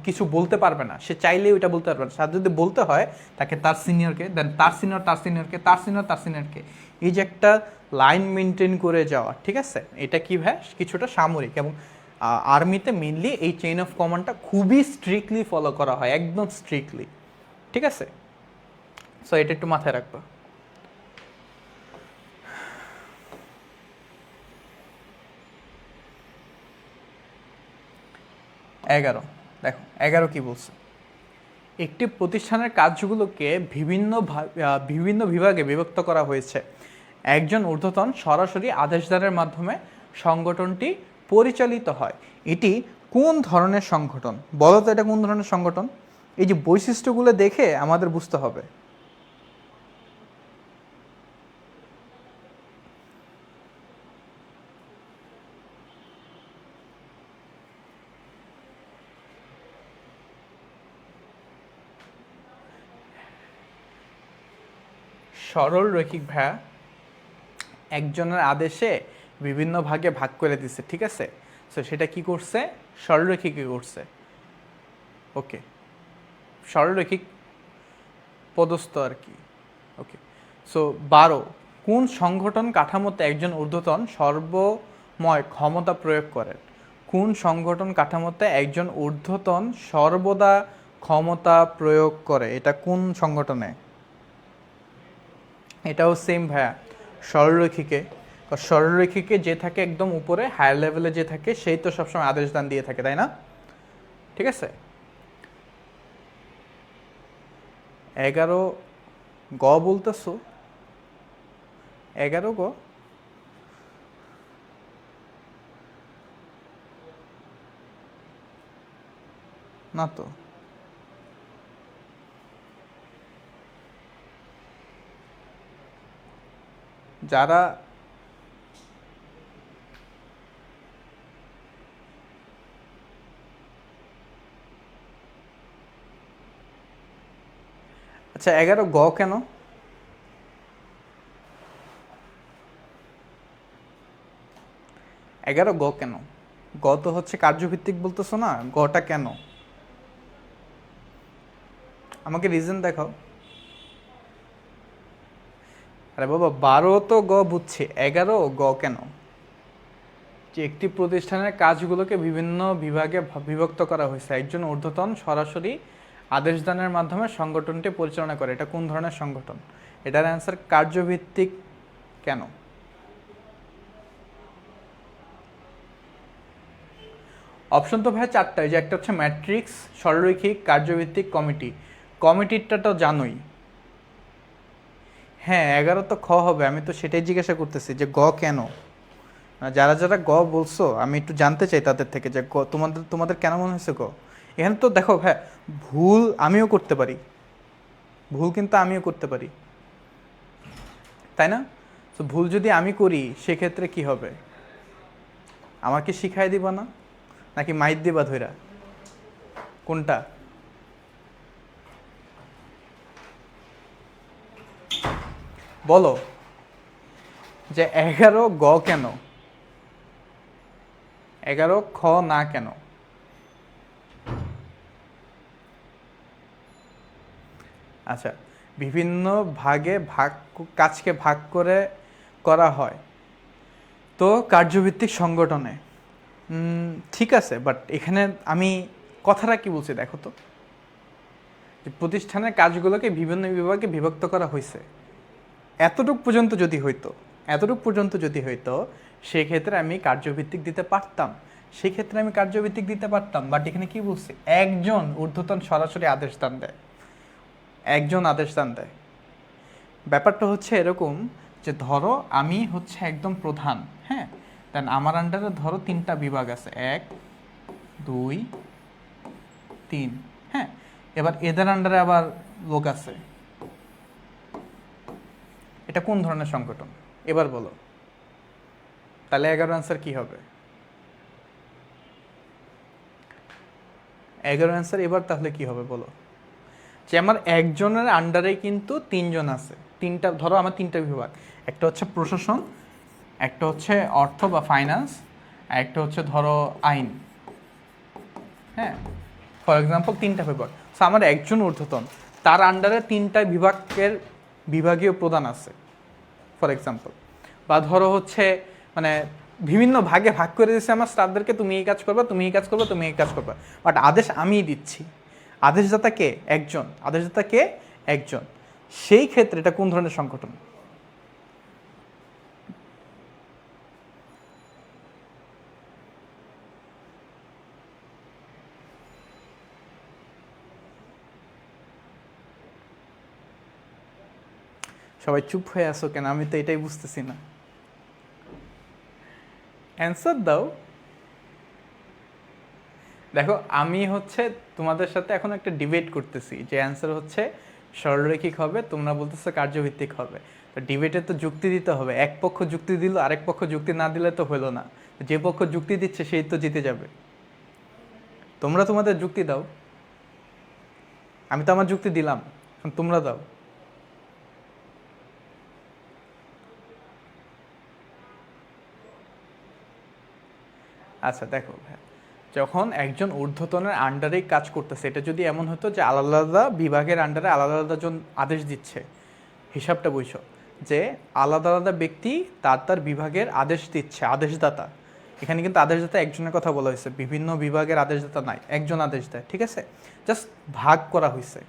কিছু বলতে পারবে না, সে চাইলেই ওইটা বলতে পারবে না। তার যদি বলতে হয় তাকে তার সিনিয়রকে, দেন তার সিনিয়র তার সিনিয়রকে, তার সিনিয়র তার সিনিয়রকে, এই যে একটা লাইন মেনটেন করে যাওয়া, ঠিক আছে, এটা কি ভাই? কিছুটা সামরিক। এবং আর্মিতে মেনলি এই চেইন অফ কমান্ডটা খুবই স্ট্রিক্টলি ফলো করা হয়, একদম স্ট্রিক্টলি। ঠিক আছে, সো এটা একটু মাথায় রাখবা। 11, দেখো 11 কি বলছে? একটি প্রতিষ্ঠানের কাজগুলোকে বিভিন্ন বিভাগে বিভক্ত করা হয়েছে। একজন ঊর্ধ্বতন সরাসরি আদেশদারের মাধ্যমে সংগঠনটি পরিচালিত হয়। এটি কোন ধরনের সংগঠন বলো তো? এটা কোন ধরনের সংগঠন? এই যে বৈশিষ্ট্যগুলো দেখে আমাদের বুঝতে হবে। সরল রৈখিক ভায়া একজনের আদেশে বিভিন্ন ভাগে ভাগ করে দিছে, ঠিক আছে? সো সেটা কি করছে? সরলরৈখিক করছে। ওকে, সরলরৈখিক পদস্থ আর কি। ওকে, সো 12, কোন সংগঠন কাঠামোতে একজন ঊর্ধ্বতন সর্বময় ক্ষমতা প্রয়োগ করেন? কোন সংগঠন কাঠামোতে একজন ঊর্ধ্বতন সর্বদা ক্ষমতা প্রয়োগ করে? এটা কোন সংগঠনে? এটাও সেম ভাইয়া, সরলরৈখিকে। সরলরৈখিকে যে থাকে একদম উপরে হায়ার লেভেলে যে থাকে সেই তো সবসময় আদেশ দান দিয়ে থাকে, তাই না? ঠিক আছে, 11 গ বলতেছো? 11 গ না তো। যারা আচ্ছা 11 গ কেন? 11 গ কেন? গ তো হচ্ছে কার্যভিত্তিক বলতেছো না, গটা কেন? আমাকে রিজন দেখাও। আরে বাবা 12 তো গ বুঝছি, 11 গ কেন? যে একটি প্রতিষ্ঠানের কাজগুলোকে বিভিন্ন বিভাগে বিভক্ত করা হয়েছে, একজন ঊর্ধ্বতন সরাসরি আদেশদানের মাধ্যমে সংগঠনটি পরিচালনা করে। এটা কোন ধরনের সংগঠন? এটার অ্যান্সার কার্যভিত্তিক। কেন? অপশন তো ভাই চারটায়, যে একটা হচ্ছে ম্যাট্রিক্স, সরলরৈখিক, কার্যভিত্তিক, কমিটি। কমিটিটা তো জানোই। হ্যাঁ 11 তো খ হবে, আমি তো সেটাই জিজ্ঞাসা করতেছি যে গ কেন। যারা যারা গ বলছো আমি একটু জানতে চাই তাদের থেকে যে গ তোমাদের তোমাদের কেন মনে হয়েছে গ? এখানে তো দেখো হ্যাঁ, ভুল আমিও করতে পারি, ভুল কিন্তু আমিও করতে পারি, তাই না? তো ভুল যদি আমি করি সেক্ষেত্রে কি হবে? আমাকে শিখাই দিবা না, নাকি মাইর দিবা ধইরা? কোনটা? বলো যে 11 গ কেন, 11 খ না কেন? আচ্ছা, বিভিন্ন ভাগে ভাগ, কাজকে ভাগ করে করা হয় তো কার্যভিত্তিক সংগঠনে। ঠিক আছে, বাট এখানে আমি কথাটা কি বলছি দেখো তো, যে প্রতিষ্ঠানের কাজগুলোকে বিভিন্ন বিভাগে বিভক্ত করা হয়েছে, এতটুক পর্যন্ত যদি হইতো, এতটুক পর্যন্ত যদি হইতো সেক্ষেত্রে আমি কার্যভিত্তিক দিতে পারতাম, সেক্ষেত্রে আমি কার্যভিত্তিক দিতে পারতাম। বাট এখানে কি বলছে, একজন ঊর্ধ্বতন সরাসরি আদেশ দান দেয়, একজন আদেশ দান দেয়। ব্যাপারটা হচ্ছে এরকম যে ধরো আমি হচ্ছে একদম প্রধান, হ্যাঁ, দেন আমার আন্ডারে ধরো 3টা বিভাগ আছে, 1 2 3, হ্যাঁ, এবার এদের আন্ডারে আবার লোক আছে। এটা কোন ধরনের সংগঠন এবার বলো? তাহলে 11 অ্যান্সার কি হবে? 11 অ্যান্সার এবার তাহলে কি হবে বলো? যে আমার একজনের আন্ডারে কিন্তু 3জন আছে, 3টা ধরো আমার 3টা বিভাগ, একটা হচ্ছে প্রশাসন, একটা হচ্ছে অর্থ বা ফাইন্যান্স, আর একটা হচ্ছে ধরো আইন, হ্যাঁ, ফর এক্সাম্পল 3টা বিভাগ। সো আমার একজন ঊর্ধ্বতন, তার আন্ডারে 3টা বিভাগের বিভাগীয় প্রধান আছে ফর এক্সাম্পল। বা ধরো হচ্ছে মানে বিভিন্ন ভাগে ভাগ করে দিচ্ছে আমার স্টাফদেরকে, তুমি এই কাজ করবা, তুমি এই কাজ করবা, তুমি এই কাজ করবা, বাট আদেশ আমিই দিচ্ছি। আদেশদাতা কে? একজন। আদেশদাতা কে? একজন। সেই ক্ষেত্রে এটা কোন ধরনের সংগঠন? সবাই চুপ হয়ে আছো কেন? আমি তো এটাই বুঝতেছি না, অ্যান্সার দাও। দেখো আমি হচ্ছে তোমাদের সাথে এখন একটা ডিবেট করতেছি যে অ্যান্সার হচ্ছে সরলরৈখিক হবে, তোমরা বলতেছো কার্যভিত্তিক হবে। তো ডিবেটে তো যুক্তি দিতে হবে, এক পক্ষ যুক্তি দিল, আরেক পক্ষ যুক্তি না দিলে তো হলো না। যে পক্ষ যুক্তি দিচ্ছে সেই তো জিতে যাবে। তোমরা তোমাদের যুক্তি দাও, আমি তো আমার যুক্তি দিলাম, এখন তোমরা দাও। আচ্ছা দেখো হ্যাঁ, যখন একজন ঊর্ধ্বতনের আন্ডারে কাজ করতেছে, এটা যদি এমন হতো যে আলাদা আলাদা বিভাগের আন্ডারে আলাদা আলাদা জন আদেশ দিচ্ছে, হিসাবটা বুঝছো, যে আলাদা আলাদা ব্যক্তি তার তার বিভাগের আদেশ দিচ্ছে, আদেশদাতা। এখানে কিন্তু আদেশদাতা একজনের কথা বলা হয়েছে, বিভিন্ন বিভাগের আদেশদাতা নাই, একজন আদেশ দেয়, ঠিক আছে? জাস্ট ভাগ করা হয়েছে,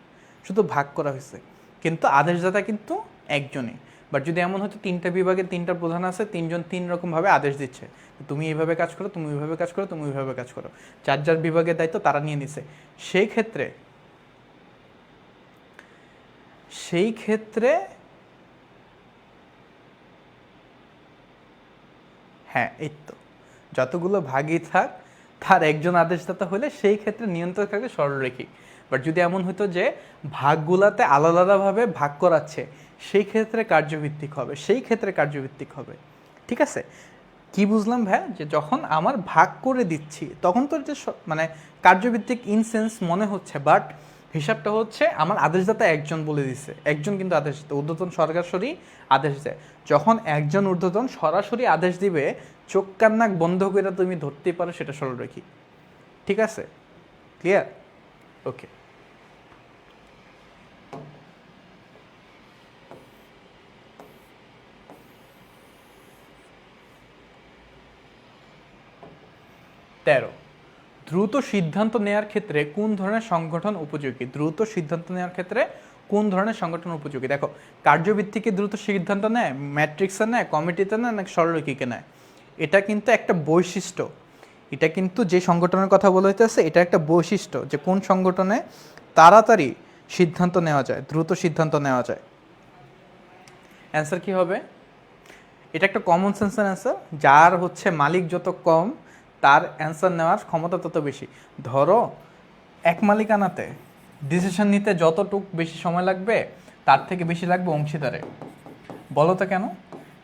শুধু ভাগ করা হয়েছে, কিন্তু আদেশদাতা কিন্তু একজনই। বাট যদি এমন হতো তিনটা বিভাগের তিনটা প্রধান আছে, তিনজন তিন রকমভাবে আদেশ দিচ্ছে, তুমি এইভাবে কাজ করো, তুমি ওইভাবে কাজ করো, তুমি ওইভাবে কাজ করো, যার যার বিভাগের দায়িত্ব তারা নিয়ে নিছে, সেই ক্ষেত্রে হ্যাঁ, এই তো যতগুলো ভাগই থাক তার একজন আদেশদাতা হলে সেই ক্ষেত্রে নিয়ন্ত্রক থাকে সরলরৈখিক। বাট যদি এমন হতো যে ভাগগুলাতে আলাদা আলাদাভাবে ভাগ করাচ্ছে, সেই ক্ষেত্রে কার্যভিত্তিক হবে। ঠিক আছে? কি বুঝলাম ভাই, যে যখন আমার ভাগ করে দিচ্ছি তখন তো যে মানে কার্যভিত্তিক ইনসেন্স মনে হচ্ছে, বাট হিসাবটা হচ্ছে আমার আদেশদাতা একজন বলে দিচ্ছে, একজন কিন্তু আদেশ দিতে, ঊর্ধ্বতন সরাসরি আদেশ দেয়। যখন একজন ঊর্ধ্বতন সরাসরি আদেশ দিবে, চোখ কান নাক বন্ধ করে তুমি ধরতেই পারো সেটা সরলরৈখিক। ঠিক আছে? ক্লিয়ার? ওকে। তেরো, দ্রুত সিদ্ধান্ত নেওয়ার ক্ষেত্রে কোন ধরনের সংগঠন উপযোগী? দেখো, কার্যভিত্তিকে দ্রুত সিদ্ধান্ত নেয়, ম্যাট্রিক্সে নেয়, কমিটিতে নেয়, নাকি সরলরৈখিকে নেয়? এটা কিন্তু একটা বৈশিষ্ট্য, এটা কিন্তু যে সংগঠনের কথা বলা হইতেছে এটা একটা বৈশিষ্ট্য, যে কোন সংগঠনে তাড়াতাড়ি সিদ্ধান্ত নেওয়া যায়, দ্রুত সিদ্ধান্ত নেওয়া যায়। অ্যান্সার কি হবে? এটা একটা কমন সেন্সের অ্যান্সার, যার হচ্ছে মালিক যত কম তার অ্যান্সার নেওয়ার ক্ষমতা তত বেশি। ধরো এক মালিকানাতে ডিসিশন নিতে যতটুক বেশি সময় লাগবে তার থেকে বেশি লাগবে অংশীদারে। বলো তো কেন?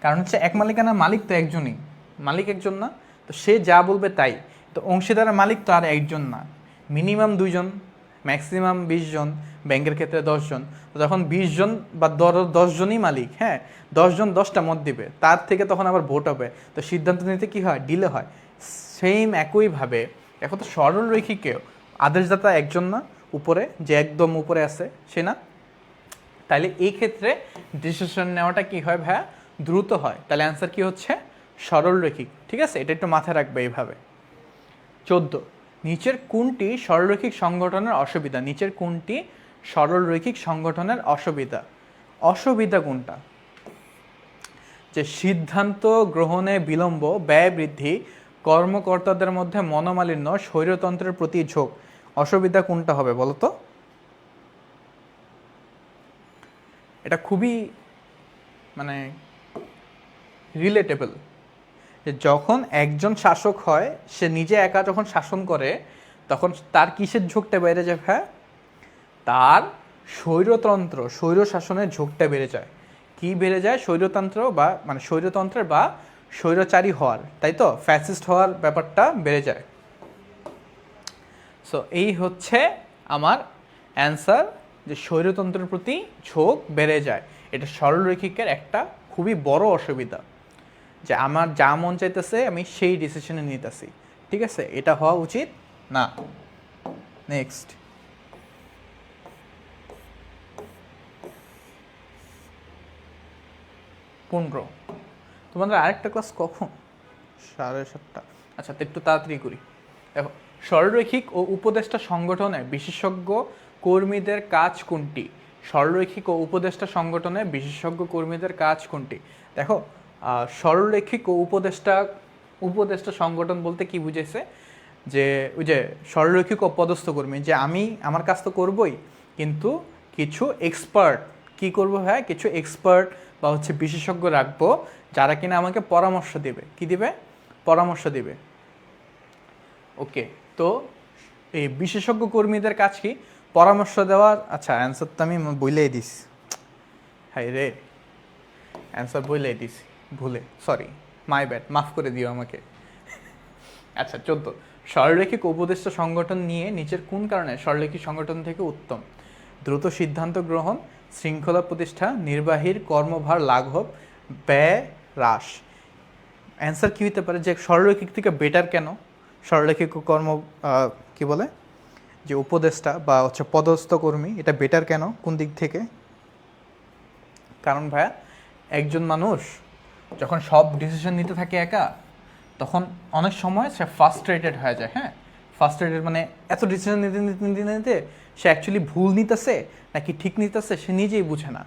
কারণ হচ্ছে এক মালিকানার মালিক তো একজনই, মালিক একজন না, তো সে যা বলবে তাই। তো অংশীদারের মালিক তো আর একজন না, মিনিমাম 2 জন, ম্যাক্সিমাম 20 জন, ব্যাংকের ক্ষেত্রে 10 জন। তো যখন 20 জন বা 10 জনই মালিক, হ্যাঁ 10 জন 10টা মত দিবে, তার থেকে তখন আবার ভোট হবে, তো সিদ্ধান্ত নিতে কি হয়? ডিলে হয়। সেম একইভাবে এখন তো সরলরৈখিকেও আদেশদাতা একজন না, উপরে যে একদম উপরে আছে সে না, তাহলে এই ক্ষেত্রে ডিসিশন নেওয়াটা কি হয় ভাইয়া? দ্রুত হয়। তাহলে অ্যান্সার কি হচ্ছে? সরলরৈখিক। ঠিক আছে, এটা একটু মাথায় রাখবে এইভাবে। 14, নিচের কোনটি সরলরৈখিক সংগঠনের অসুবিধা? অসুবিধা কোনটা? যে সিদ্ধান্ত গ্রহণে বিলম্ব, ব্যয় বৃদ্ধি, কর্মকর্তাদের মধ্যে মনোমালিন্য, স্বৈরতন্ত্রের প্রতি ঝোঁক, অসুবিধা কোনটা হবে বলো তো? এটা খুবই মানে রিলেটেবল, যে যখন একজন শাসক হয়, সে নিজে একা যখন শাসন করে তখন তার কিসের ঝোঁকটা বেড়ে যায়? হ্যাঁ, তার স্বৈরতন্ত্র, স্বৈর শাসনের ঝোঁকটা বেড়ে যায়। কি বেড়ে যায়? স্বৈরতন্ত্রের বা স্বৈরচারী হওয়ার, তাই তো, ফ্যাসিস্ট হওয়ার ব্যাপারটা বেড়ে যায়। সো এই হচ্ছে আমার অ্যান্সার, যে স্বৈরতন্ত্রের প্রতি ঝোঁক বেড়ে যায়। এটা সরলরৈখিকের একটা খুবই বড় অসুবিধা, যে আমার যা মন চাইতেছে আমি সেই ডিসিশনে নিতেছি। ঠিক আছে, এটা হওয়া উচিত না। নেক্সট, পনেরো, তোমাদের আরেকটা ক্লাস কখন? 7:30। আচ্ছা, তো একটু তাড়াতাড়ি করি। দেখো, সরলরৈখিক ও উপদেষ্টা সংগঠনে বিশেষজ্ঞ কর্মীদের কাজ কোনটি? সরলরৈখিক ও উপদেষ্টা সংগঠনে বিশেষজ্ঞ কর্মীদের কাজ কোনটি? দেখো, সরলরৈখিক ও উপদেষ্টা সংগঠন বলতে কি বুঝেছে? যে ওই যে সরলরৈখিক ও পদস্থ কর্মী, যে আমি আমার কাজ তো করবই, কিন্তু কিছু এক্সপার্ট কি করবো? হ্যাঁ, কিছু এক্সপার্ট বা হচ্ছে বিশেষজ্ঞ রাখবো, যারা কিনা আমাকে পরামর্শ দেবে। কি দিবে? পরামর্শ দিবে। ওকে, তো এই বিশেষজ্ঞ কর্মীদের কাজ কি? পরামর্শ দেওয়ার। আচ্ছা, অ্যান্সার তো আমি বইলেই দিস, হাই রে, অ্যান্সার বইলেই দিস ভুলে, সরি, মাই ব্যাড, মাফ করে দিও আমাকে। আচ্ছা, 14, সরলরৈখিক উপদেষ্টা সংগঠন নিয়ে নিচের কোন কারণে সরলরৈখিক সংগঠন থেকে উত্তম? দ্রুত সিদ্ধান্ত গ্রহণ, শৃঙ্খলা প্রতিষ্ঠা, নির্বাহীর কর্মভার লাঘব, ব্যয় হ্রাস। অ্যান্সার কী হতে পারে? যে সরলরৈখিক থেকে বেটার কেন? সরলরৈখিক কর্ম কি বলে যে উপদেষ্টা বা হচ্ছে পদস্থ কর্মী, এটা বেটার কেন, কোন দিক থেকে? কারণ ভাইয়া একজন মানুষ যখন সব ডিসিশন নিতে থাকে একা, তখন অনেক সময় সে ফার্স্ট্রেটেড হয়ে যায়। হ্যাঁ, ফার্স্ট্রেটেড মানে এত ডিসিশন নিতে নিতে নিতে নিতে সে অ্যাকচুয়ালি ভুল নিতেছে নাকি ঠিক নিতেছে সে নিজেই বুঝে না,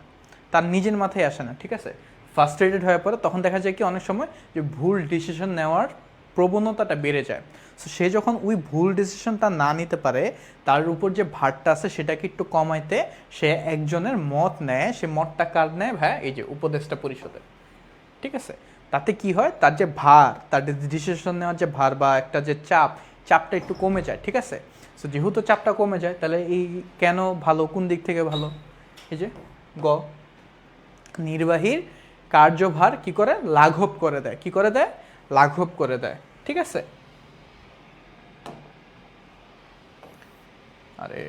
তার নিজের মাথায় আসে না। ঠিক আছে, ফার্স্ট্রেটেড হয়ে পড়ে, তখন দেখা যায় কি অনেক সময় যে ভুল ডিসিশন নেওয়ার প্রবণতাটা বেড়ে যায়। সো সে যখন ওই ভুল ডিসিশনটা না নিতে পারে, তার উপর যে ভারটা আছে সেটাকে একটু কমাইতে সে একজনের মত নেয়। সে মতটা কার নেয় ভাই? এই যে উপদেষ্টা পরিষদের। ঠিক আছে, তাতে কি হয়, তার যে ভার, তার ডিসিশন নেওয়ার যে ভার বা একটা যে চাপটা একটু কমে যায়। ঠিক আছে, সো যেহেতু চাপটা কমে যায়, তাহলে এই কেন ভালো, কোন দিক থেকে ভালো? এই যে গ, নির্বাহীর কার্যভার কি করে? লাঘব করে দেয়। কি করে দেয়? লাঘব করে দেয়। ঠিক আছে, আরে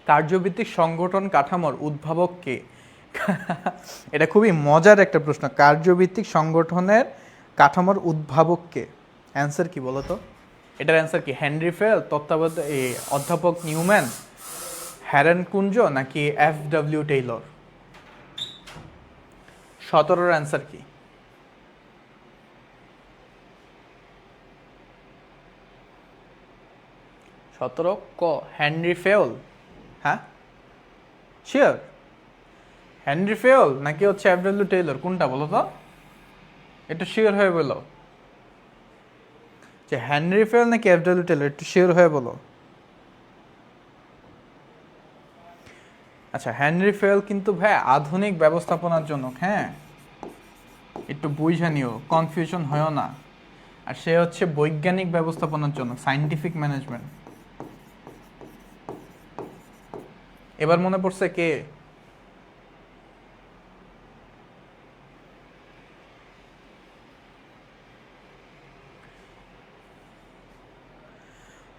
কার্যভিত্তিক সংগঠন কাঠামোর উদ্ভাবক কে? এটা খুবই মজার একটা প্রশ্ন। কার্যভিত্তিক সংগঠনের কাঠামোর উদ্ভাবক কে? অ্যান্সার কি বলো তো? এটার অ্যান্সার কি? হেনরি ফেল, তত্ত্বাবধায়ক অধ্যাপক নিউম্যান, হ্যারেন কুঞ্জ, নাকি FW টেইলর? 17-র অ্যান্সার কি? সতেরো ক, হেনরি ফেল। হ্যাঁ শিওর? হেনরি ফেল নাকি হচ্ছে FW টেইলর, কোনটা বলো তো? একটু শিওর হয়ে বলো যে হেনরি ফেল নাকি FW টেইলর, একটু শিওর হয়ে বলো। আচ্ছা, হেনরি ফেল কিন্তু ভাই আধুনিক ব্যবস্থাপনার জন্য। হ্যাঁ, একটু বুঝে নিও, কনফিউশন হয়েও না। আর সে হচ্ছে বৈজ্ঞানিক ব্যবস্থাপনার জন্য, সায়েন্টিফিক ম্যানেজমেন্ট। এবার মনে পড়ছে কে?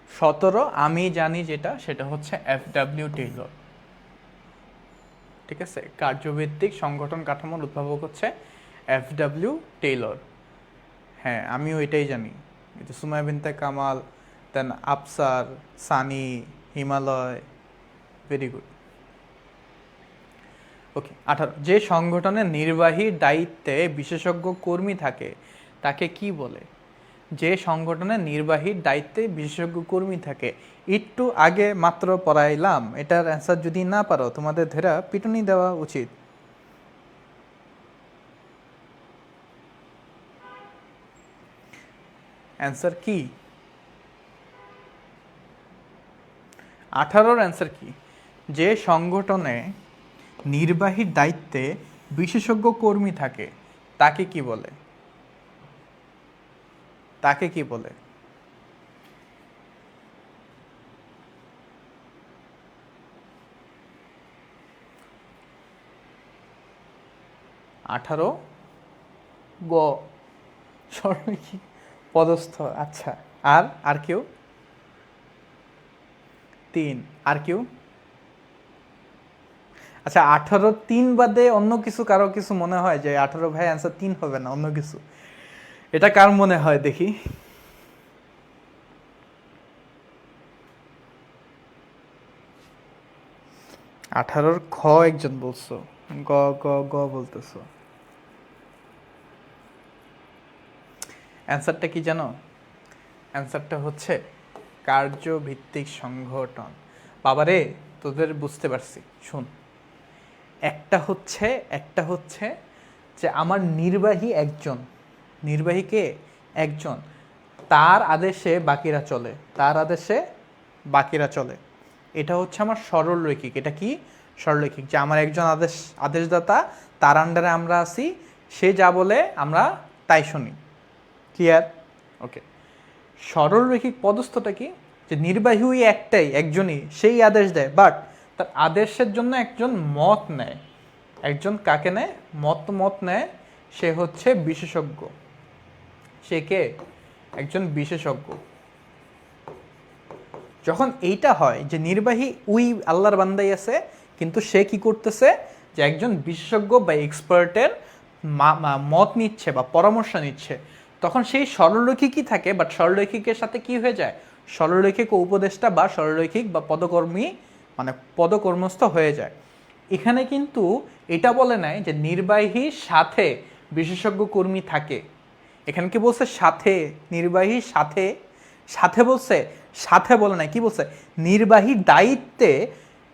সতেরো আমি জানি যেটা, সেটা হচ্ছে FW টেইলর। ঠিক আছে, কার্যভিত্তিক সংগঠন কাঠামোর উদ্ভাবক হচ্ছে FW টেইলর। হ্যাঁ, আমিও এটাই জানি। কিন্তু সুমাইয়া বিনতে কামাল, দেন আফসার, সানি, হিমালয়, ভেরি গুড। ওকে, 18, যে সংগঠনের নির্বাহী দায়িত্বে বিশেষজ্ঞ কর্মী থাকে তাকে কি বলে? যে সংগঠনের নির্বাহীর দায়িত্বে বিশেষজ্ঞ কর্মী থাকে, একটু আগে মাত্র পড়াইলাম। এটার অ্যান্সার যদি না পারো, তোমাদের ধরে পিটুনি দেওয়া উচিত। অ্যান্সার কি? 18-র অ্যান্সার কি? যে সংগঠনে নির্বাহীর দায়িত্বে বিশেষজ্ঞ কর্মী থাকে তাকে কি বলে? তাকে কি বলে? 18 গ, সরলরৈখিক পদস্থ। আচ্ছা, আর কেউ? 3, আর কেউ? আচ্ছা, 18 3 বাদে অন্য কিছু কারো কিছু মনে হয় যে 18 ভাই অ্যান্সার 3 হবে না, অন্য কিছু? এটা কার মনে হয় দেখি? আঠারোর খ একজন বলছো, গ গ গ বলতেছো। অ্যান্সারটা কি জানো? অ্যান্সারটা হচ্ছে কার্যভিত্তিক সংগঠন। বাবারে, তোদের বুঝতে পারছি। শুন, একটা হচ্ছে যে আমার নির্বাহী একজন, নির্বাহী কে? একজন, তার আদেশে বাকিরা চলে, তার আদেশে বাকিরা চলে। এটা হচ্ছে আমার সরলরৈখিক। এটা কি? সরলরৈখিক, যে আমার একজন আদেশদাতা, তার আন্ডারে আমরা আছি, সে যা বলে আমরা তাই শুনি। ক্লিয়ার? ওকে। সরলরৈখিক পদস্থটা কি? যে নির্বাহী ওই একটাই, একজনই, সেই আদেশ দেয়, বাট তার আদেশের জন্য একজন মত নেয়। একজন কাকে নেয়? মত নেয়। সে হচ্ছে বিশেষজ্ঞ। সে কে? একজন বিশেষজ্ঞ। যখন এইটা হয় যে নির্বাহী ওই আল্লাহর বান্দাই আছে, কিন্তু সে কি করতেছে, যে একজন বিশেষজ্ঞ বা এক্সপার্টের মত নিচ্ছে বা পরামর্শ নিচ্ছে, তখন সেই সরলরৈখিকই থাকে, বাট সরলরৈখিকের সাথে কি হয়ে যায়, সরলরৈখিক ও উপদেষ্টা বা সরলরৈখিক বা পদকর্মী মানে পদকর্মস্থ হয়ে যায়। এখানে কিন্তু এটা বলে নাই যে নির্বাহীর সাথে বিশেষজ্ঞ কর্মী থাকে। এখানে কি বলছে, সাথে, নির্বাহীর সাথে, সাথে বলছে, সাথে বলে নাই, কি বলছে, নির্বাহীর দায়িত্বে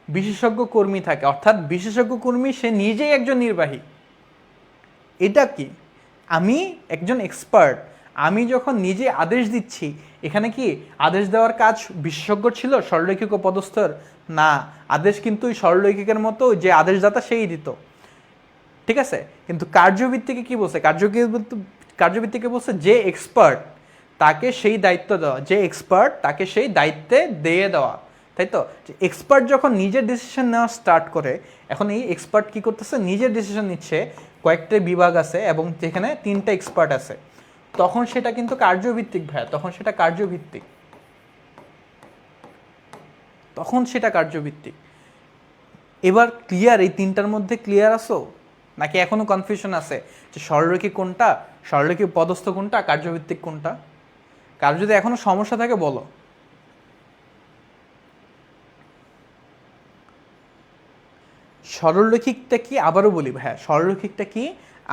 বিশেষজ্ঞ কর্মী থাকে, অর্থাৎ বিশেষজ্ঞ কর্মী সে নিজেই একজন নির্বাহী। এটা কি, আমি একজন এক্সপার্ট, আমি যখন নিজে আদেশ দিচ্ছি, এখানে কি আদেশ দেওয়ার কাজ বিশেষজ্ঞ ছিল সরলরৈখিক ও পদস্থর? না, আদেশ কিন্তু ওই সরলরৈখিকের মতো যে আদেশদাতা সেই দিত, ঠিক আছে। কিন্তু কার্যভিত্তিকে কি বলছে, কার্যভিত্তিকে বলছে যে এক্সপার্ট তাকে সেই দায়িত্ব দেওয়া, যে এক্সপার্ট তাকে সেই দায়িত্বে দিয়ে দেওয়া, তাই তো। এক্সপার্ট যখন নিজের ডিসিশন নেওয়া স্টার্ট করে, এখন এই এক্সপার্ট কি করতেছে, নিজের ডিসিশন নিচ্ছে, কয়েকটা বিভাগ আছে এবং যেখানে 3টা এক্সপার্ট আছে, তখন সেটা কিন্তু কার্যভিত্তিক ভাইয়া, তখন সেটা কার্যভিত্তিক, তখন সেটা কার্যভিত্তিক। এবার ক্লিয়ার, এই 3টার মধ্যে ক্লিয়ার আছো নাকি এখনো কনফিউশন আছে যে সরলরৈখিক কোনটা, সরলরৈখিক পদস্থ কোনটা, কার্যভিত্তিক কোনটা? কারো যদি এখনো সমস্যা থাকে বলো। সরলরৈখিকটা কি, আবারও বলি ভাইয়া, সরলরৈখিকটা কি,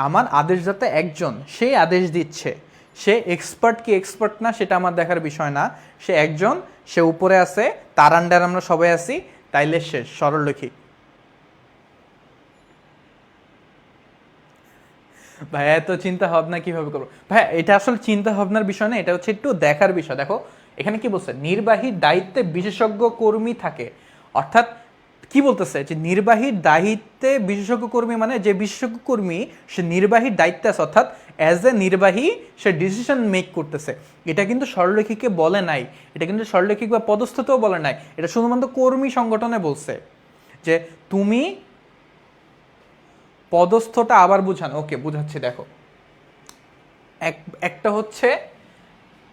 আমার আদেশদাতা একজন, সে আদেশ দিচ্ছে, সে এক্সপার্ট কি এক্সপার্ট না সেটা আমার দেখার বিষয় না, সে একজন, সে উপরে আছে, তার আন্ডারে আমরা সবাই আছি, তাইলে শেষ, সরলরৈখিক। ভাই এত চিন্তা ভাবনা কিভাবে করবো ভাই, এটা আসলে চিন্তা ভাবনার বিষয় না, এটা হচ্ছে একটু দেখার বিষয়। দেখো এখানে কি বলছে, নির্বাহীর দায়িত্বে বিশেষজ্ঞ কর্মী থাকে, অর্থাৎ কি বলতেছে যে নির্বাহীর দায়িত্বে বিশেষজ্ঞ কর্মী, মানে যে বিশেষজ্ঞ কর্মী সে নির্বাহীর দায়িত্বে আছে, অর্থাৎ অ্যাজ এ নির্বাহী সে ডিসিশন মেক করতেছে। এটা কিন্তু সরলরৈখিকে বলে নাই, এটা কিন্তু সরলরৈখিক বা পদস্থতেও বলে নাই, এটা শুধুমাত্র কর্মী সংগঠনে বলছে যে তুমি পদস্থটা আবার বুঝানো। ওকে বুঝাচ্ছি, দেখো একটা হচ্ছে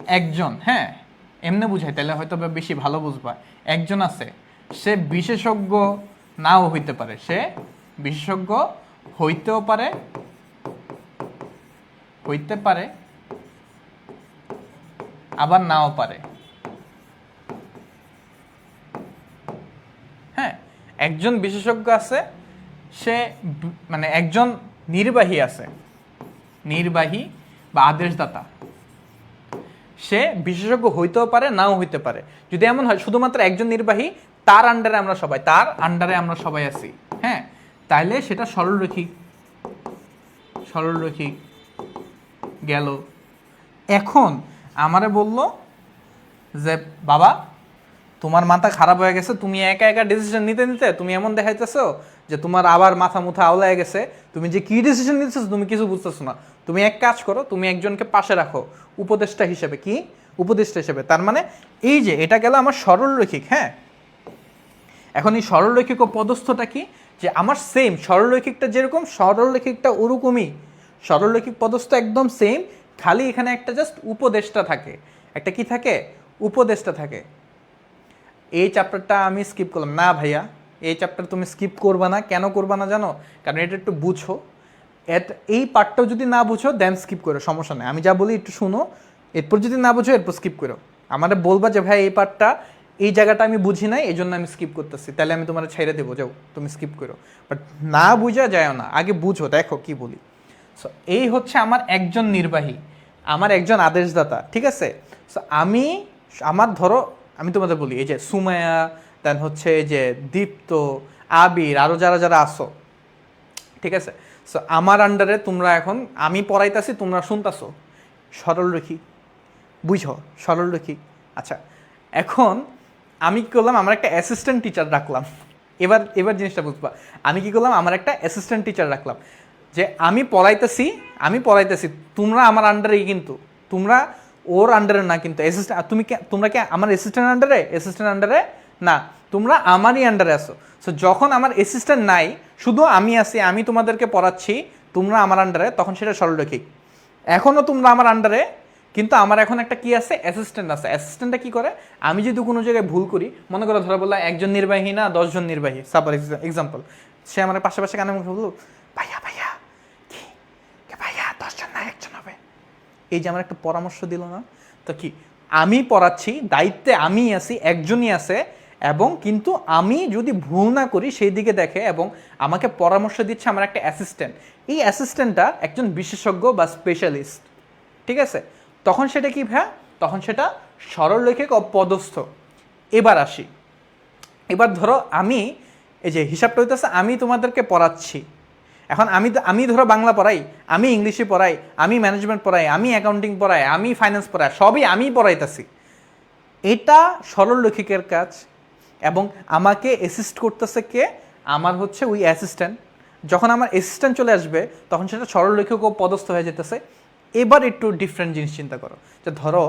একজন, হ্যাঁ এমনি বুঝাই তাহলে হয়তো বেশি ভালো বুঝবা। একজন আছে, সে বিশেষজ্ঞ নাও হইতে পারে, সে বিশেষজ্ঞ হইতেও পারে, হইতে পারে আবার নাও পারে, হ্যাঁ। একজন বিশেষজ্ঞ আছে, সে মানে একজন নির্বাহী আছে, নির্বাহী বা আদেশদাতা, সে বিশেষজ্ঞ হইতেও পারে নাও হইতে পারে। যদি এমন হয় শুধুমাত্র একজন নির্বাহী, তার আন্ডারে আমরা সবাই, তার আন্ডারে আমরা সবাই আছি, হ্যাঁ, তাইলে সেটা সরলরৈখিক, সরলরৈখিক গেল। এখন আমারে বলল যে বাবা তোমার মাথা খারাপ হয়ে গেছে, তুমি একা একা ডিসিশন নিতে নিতে তুমি এমন দেখাইতেছো যে তোমার আবার মাথা মুথা আওলায় গেছে, তুমি যে কি ডিসিশন নিতেছো তুমি কিছু বুঝতেছো না। তুমি এক কাজ করো, তুমি একজনকে পাশে রাখো উপদেষ্টা হিসেবে। কি উপদেষ্টা হিসেবে? তার মানে এই যে এটা গেল আমার সরলরৈখিক, হ্যাঁ। এখন এই সরলরৈখিক ও পদস্থটা কি, যে আমার সেম সরলরৈখিকটা যেরকম, সরলরৈখিকটা ওরকমই, সরলরৈখিক পদস্থ একদম সেম, খালি এখানে একটা জাস্ট উপদেষ্টা থাকে, একটা কি থাকে, উপদেষ্টা থাকে। এই চ্যাপ্টারটা আমি স্কিপ করলাম না ভাইয়া, এই চ্যাপ্টার তুমি স্কিপ করবা না। কেন করবা না জানো? কারণ এটা একটু বুঝো, এই পার্টটাও যদি না বুঝো দেন স্কিপ করো, সমস্যা নেই। আমি যা বলি একটু শুনো, এরপর যদি না বুঝো এরপর স্কিপ করো। আমাদের বলবা যে ভাই এই পার্টটা, এই জায়গাটা আমি বুঝি নাই, এই জন্য আমি স্কিপ করতেছি, তাহলে আমি তোমার ছেড়ে দেবো, যাও তুমি স্কিপ করো। বাট না বুঝা যায় না, আগে বুঝো, দেখো কি বলি। সো এই হচ্ছে আমার একজন নির্বাহী, আমার একজন আদেশদাতা, ঠিক আছে। সো আমি আমার ধরো আমি তোমাদের বলি, এই যে সুমায়া, দেন হচ্ছে এই যে দীপ্ত, আবির, আরও যারা যারা আসো, ঠিক আছে। সো আমার আন্ডারে তোমরা এখন, আমি পড়াইতেছি তোমরা শুনতেছো, সরলরৈখিক, বুঝো সরলরৈখিক। আচ্ছা এখন আমি কী করলাম, আমার একটা অ্যাসিস্ট্যান্ট টিচার রাখলাম। এবার এবার জিনিসটা বুঝবা, আমি কি করলাম, আমার একটা অ্যাসিস্ট্যান্ট টিচার রাখলাম, যে আমি পড়াইতেছি তোমরা আমার আন্ডারেই, কিন্তু তোমরা ওর আন্ডারে না, কিন্তু অ্যাসিস্ট্যান্ট তোমরা কি আমার অ্যাসিস্ট্যান্ট আন্ডারে না, তোমরা আমারই আন্ডারে আসো। সো যখন আমার অ্যাসিস্ট্যান্ট নাই, শুধু আমি আছি, আমি তোমাদেরকে পড়াচ্ছি, তোমরা আমার আন্ডারে, তখন সেটা সরলরৈখিক। এখনও তোমরা আমার আন্ডারে, কিন্তু আমার এখন একটা কি আছে, অ্যাসিস্ট্যান্ট আছে। অ্যাসিস্ট্যান্টটা কি করে, আমি যদি কোনো জায়গায় ভুল করি, মনে করো ধরো বললাম একজন নির্বাহী না 10 জন নির্বাহী, সাপোজ এক্সাম্পল, সে আমার পাশাপাশি কানে মুখে বললো ভাইয়া ভাইয়া কি ভাইয়া 10 জন না একজন হবে, এই যে আমার একটা পরামর্শ দিল না, তো কি আমি পড়াচ্ছি, দায়িত্বে আমি আছি, একজনই আছে, এবং কিন্তু আমি যদি ভুল না করি সেই দিকে দেখে এবং আমাকে পরামর্শ দিচ্ছে আমার একটা অ্যাসিস্ট্যান্ট। এই অ্যাসিস্ট্যান্টটা একজন বিশেষজ্ঞ বা স্পেশালিস্ট, ঠিক আছে? তখন সেটা কি ভাইয়া, তখন সেটা সরলরৈখিক অপদস্থ। এবার আসি, এবার ধরো আমি এই যে হিসাবটা হইতেছে, আমি তোমাদেরকে পড়াচ্ছি, এখন আমি ধরো বাংলা পড়াই, আমি ইংলিশে পড়াই, আমি ম্যানেজমেন্ট পড়াই, আমি অ্যাকাউন্টিং পড়াই, আমি ফাইন্যান্স পড়াই, সবই আমি পড়াইতেছি। এটা সরলরৈখিকের কাজ, এবং আমাকে অ্যাসিস্ট করতেছে কে, আমার হচ্ছে ওই অ্যাসিস্ট্যান্ট। যখন আমার অ্যাসিস্ট্যান্ট চলে আসবে তখন সেটা সরলরৈখিক ও পদস্থ হয়ে যেতেছে। এবার একটু ডিফারেন্ট জিনিস চিন্তা করো, যে ধরো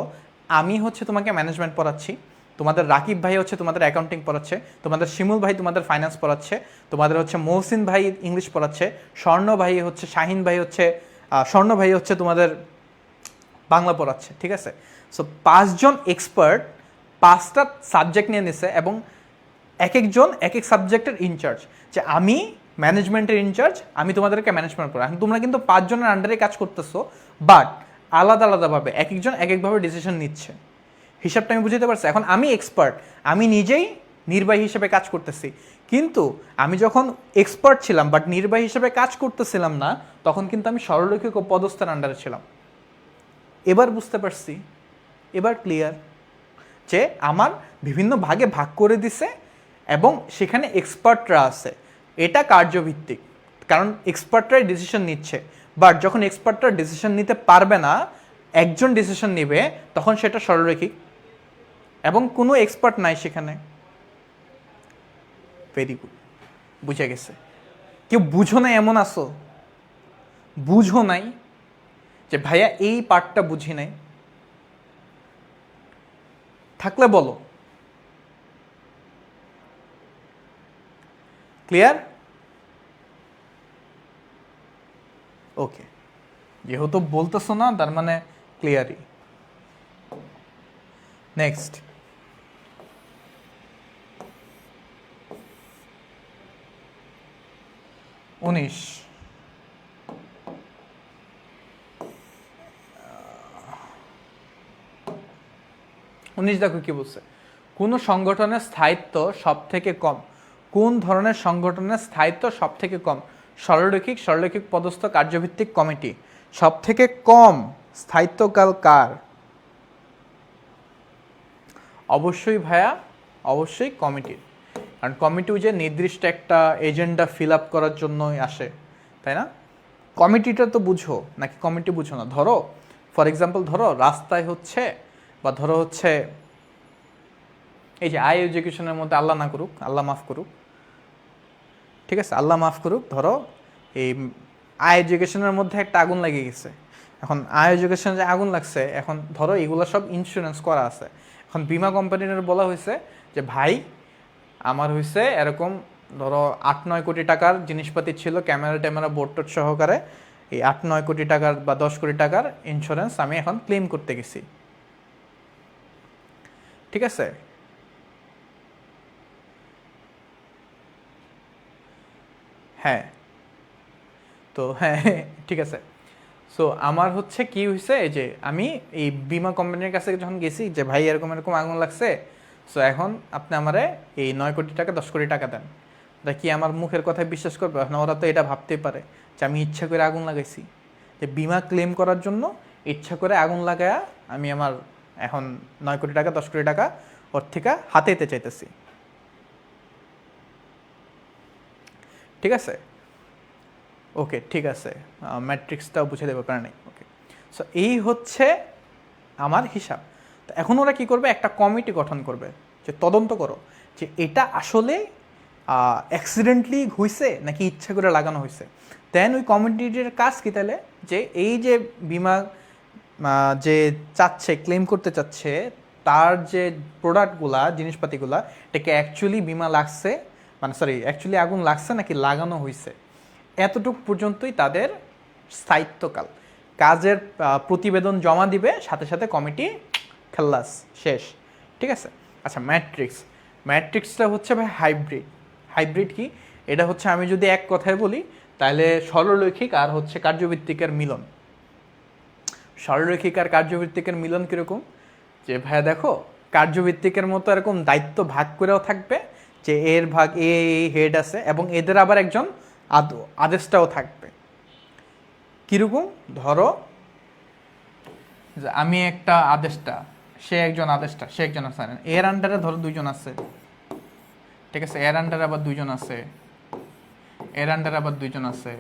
আমি হচ্ছে তোমাকে ম্যানেজমেন্ট পড়াচ্ছি, তোমাদের রাকিব ভাই হচ্ছে তোমাদের অ্যাকাউন্টিং পড়াচ্ছে, তোমাদের শিমুল ভাই তোমাদের ফাইন্যান্স পড়াচ্ছে, তোমাদের হচ্ছে মহসিন ভাই ইংলিশ পড়াচ্ছে, স্বর্ণ ভাই হচ্ছে, শাহিন ভাই হচ্ছে, স্বর্ণ ভাই হচ্ছে তোমাদের বাংলা পড়াচ্ছে, ঠিক আছে? সো 5 জন এক্সপার্ট 5টা সাবজেক্ট নিয়ে নিছে, এবং এক একজন এক এক সাবজেক্টের ইনচার্জ, যে আমি ম্যানেজমেন্টের ইনচার্জ, আমি তোমাদেরকে ম্যানেজমেন্ট পড়াই। এখন তোমরা কিন্তু 5 জনের আন্ডারে কাজ করতেছো, বাট আলাদা আলাদাভাবে এক একজন এক একভাবে ডিসিশন নিচ্ছে। হিসাবটা আমি বুঝতে পারছি। এখন আমি এক্সপার্ট, আমি নিজেই নির্বাহী হিসেবে কাজ করতেছি, কিন্তু আমি যখন এক্সপার্ট ছিলাম বাট নির্বাহী হিসেবে কাজ করতেছিলাম না, তখন কিন্তু আমি সরলরৈখিক ও পদস্থের আন্ডারে ছিলাম। এবার বুঝতে পারছি, এবার ক্লিয়ার, যে আমার বিভিন্ন ভাগে ভাগ করে দিছে এবং সেখানে এক্সপার্টরা আছে। এটা কার্যভিত্তিক, কারণ এক্সপার্টরাই ডিসিশন নিচ্ছে। বাট যখন এক্সপার্টরা ডিসিশন নিতে পারবে না, একজন ডিসিশন নেবে, তখন সেটা সরলরৈখিক এবং কোনো এক্সপার্ট নাই সেখানে। ভেরি গুড, বুঝে গেছে। কেউ বুঝো নাই এমন আসো, বুঝো নাই যে ভাইয়া এই পার্টটা বুঝি নাই, থাকলে বলো। ক্লিয়ার? ওকে, যেহেতু বলতেছো না তার মানে ক্লিয়ারই। নেক্সট, উনিশ। দেখো কি বলছে, কোন সংগঠনের স্থায়িত্ব সব থেকে কম, কোন ধরনের সংগঠনের স্থায়িত্ব সব থেকে কম? সরলরৈখিক, সরলরৈখিক পদস্থ কার্যভিত্তিক কমিটি। সব থেকে কম স্থায়িত্বকাল কার? অবশ্যই ভাইয়া, অবশ্যই কমিটির। কারণ কমিটিও যে নির্দিষ্ট একটা এজেন্ডা ফিল আপ করার জন্যই আসে, তাই না? কমিটিটা তো বুঝো, নাকি কমিটি বুঝো না? ধরো ফর এক্সাম্পল, ধরো রাস্তায় হচ্ছে, বা ধরো হচ্ছে এই যে আই এডুকেশনের মধ্যে, আল্লাহ না করুক, আল্লাহ মাফ করুক, ঠিক আছে, আল্লাহ মাফ করুক, ধরো এই আই এডুকেশনের মধ্যে একটা আগুন লেগে গেছে। এখন আই এডুকেশনে যে আগুন লাগছে, এখন ধরো এগুলো সব ইন্স্যুরেন্স করা আছে। এখন বিমা কোম্পানির বলা হয়েছে যে ভাই আমার হয়েছে এরকম, ধরো 8-9 কোটি টাকার জিনিসপাতি ছিল, ক্যামেরা ট্যামেরা বোর্ড টোড সহকারে, এই 8-9 কোটি টাকার বা 10 কোটি টাকার ইন্স্যুরেন্স আমি এখন ক্লেম করতে গেছি, ঠিক আছে? হ্যাঁ, তো হ্যাঁ ঠিক আছে। সো আমার হচ্ছে কি হয়েছে, যে আমি এই বিমা কোম্পানির কাছে যখন গেছি যে ভাই এরকম এরকম আগুন লাগছে, সো এখন আপনি আমারে এই 9 কোটি টাকা 10 কোটি টাকা দেন। ওটা কি আমার মুখের কথায় বিশ্বাস করবে না? ওরা তো এটা ভাবতেই পারে যে আমি ইচ্ছা করে আগুন লাগাইছি, যে বিমা ক্লেম করার জন্য ইচ্ছা করে আগুন লাগায়া আমি আমার এখন 9 কোটি টাকা 10 কোটি টাকা ওর থেকে হাতেতে চাইতেছি, ঠিক আছে? ওকে, ঠিক আছে, ম্যাট্রিক্সটাও বুঝে দেবো, কারণ নেই। ওকে, সো এই হচ্ছে আমার হিসাব। তো এখন ওরা কি করবে, একটা কমিটি গঠন করবে, যে তদন্ত করো যে এটা আসলে অ্যাক্সিডেন্টলি হয়েছে নাকি ইচ্ছা করে লাগানো হয়েছে। দেন ওই কমিটির কাজ কি তাহলে, যে এই যে বিমা যে চাচ্ছে, ক্লেম করতে চাচ্ছে, তার যে প্রোডাক্টগুলা, জিনিসপাতিগুলা, এটাকে অ্যাকচুয়ালি বিমা লাগছে, মানে সরি অ্যাকচুয়ালি আগুন লাগছে নাকি লাগানো হয়েছে, এতটুকু পর্যন্তই তাদের স্থায়িত্বকাল। কাজের প্রতিবেদন জমা দিবে, সাথে সাথে কমিটি খাল্লাস, শেষ। ঠিক আছে। আচ্ছা, ম্যাট্রিক্সটা হচ্ছে ভাই হাইব্রিড। হাইব্রিড কি? এটা হচ্ছে, আমি যদি এক কথায় বলি তাহলে সরলরৈখিক আর হচ্ছে কার্যভিত্তিকের মিলন। সরলরৈখিক আর কার্যভিত্তিকের মিলন কীরকম? যে ভাইয়া দেখো, কার্যভিত্তিকের মতো এরকম দায়িত্ব ভাগ করেও থাকবে, যে এর ভাগ এই হেড আছে, এবং এদের আবার একজন আদেশটাও থাকবে। কীরকম? ধরো যে আমি একটা আদেশটা, সে একজন আছে, এর আন্ডারে ধরো দুইজন আছে, ঠিক আছে, এর আন্ডারে আবার দুইজন আছে, এর আন্ডারে আবার দুইজন আছে,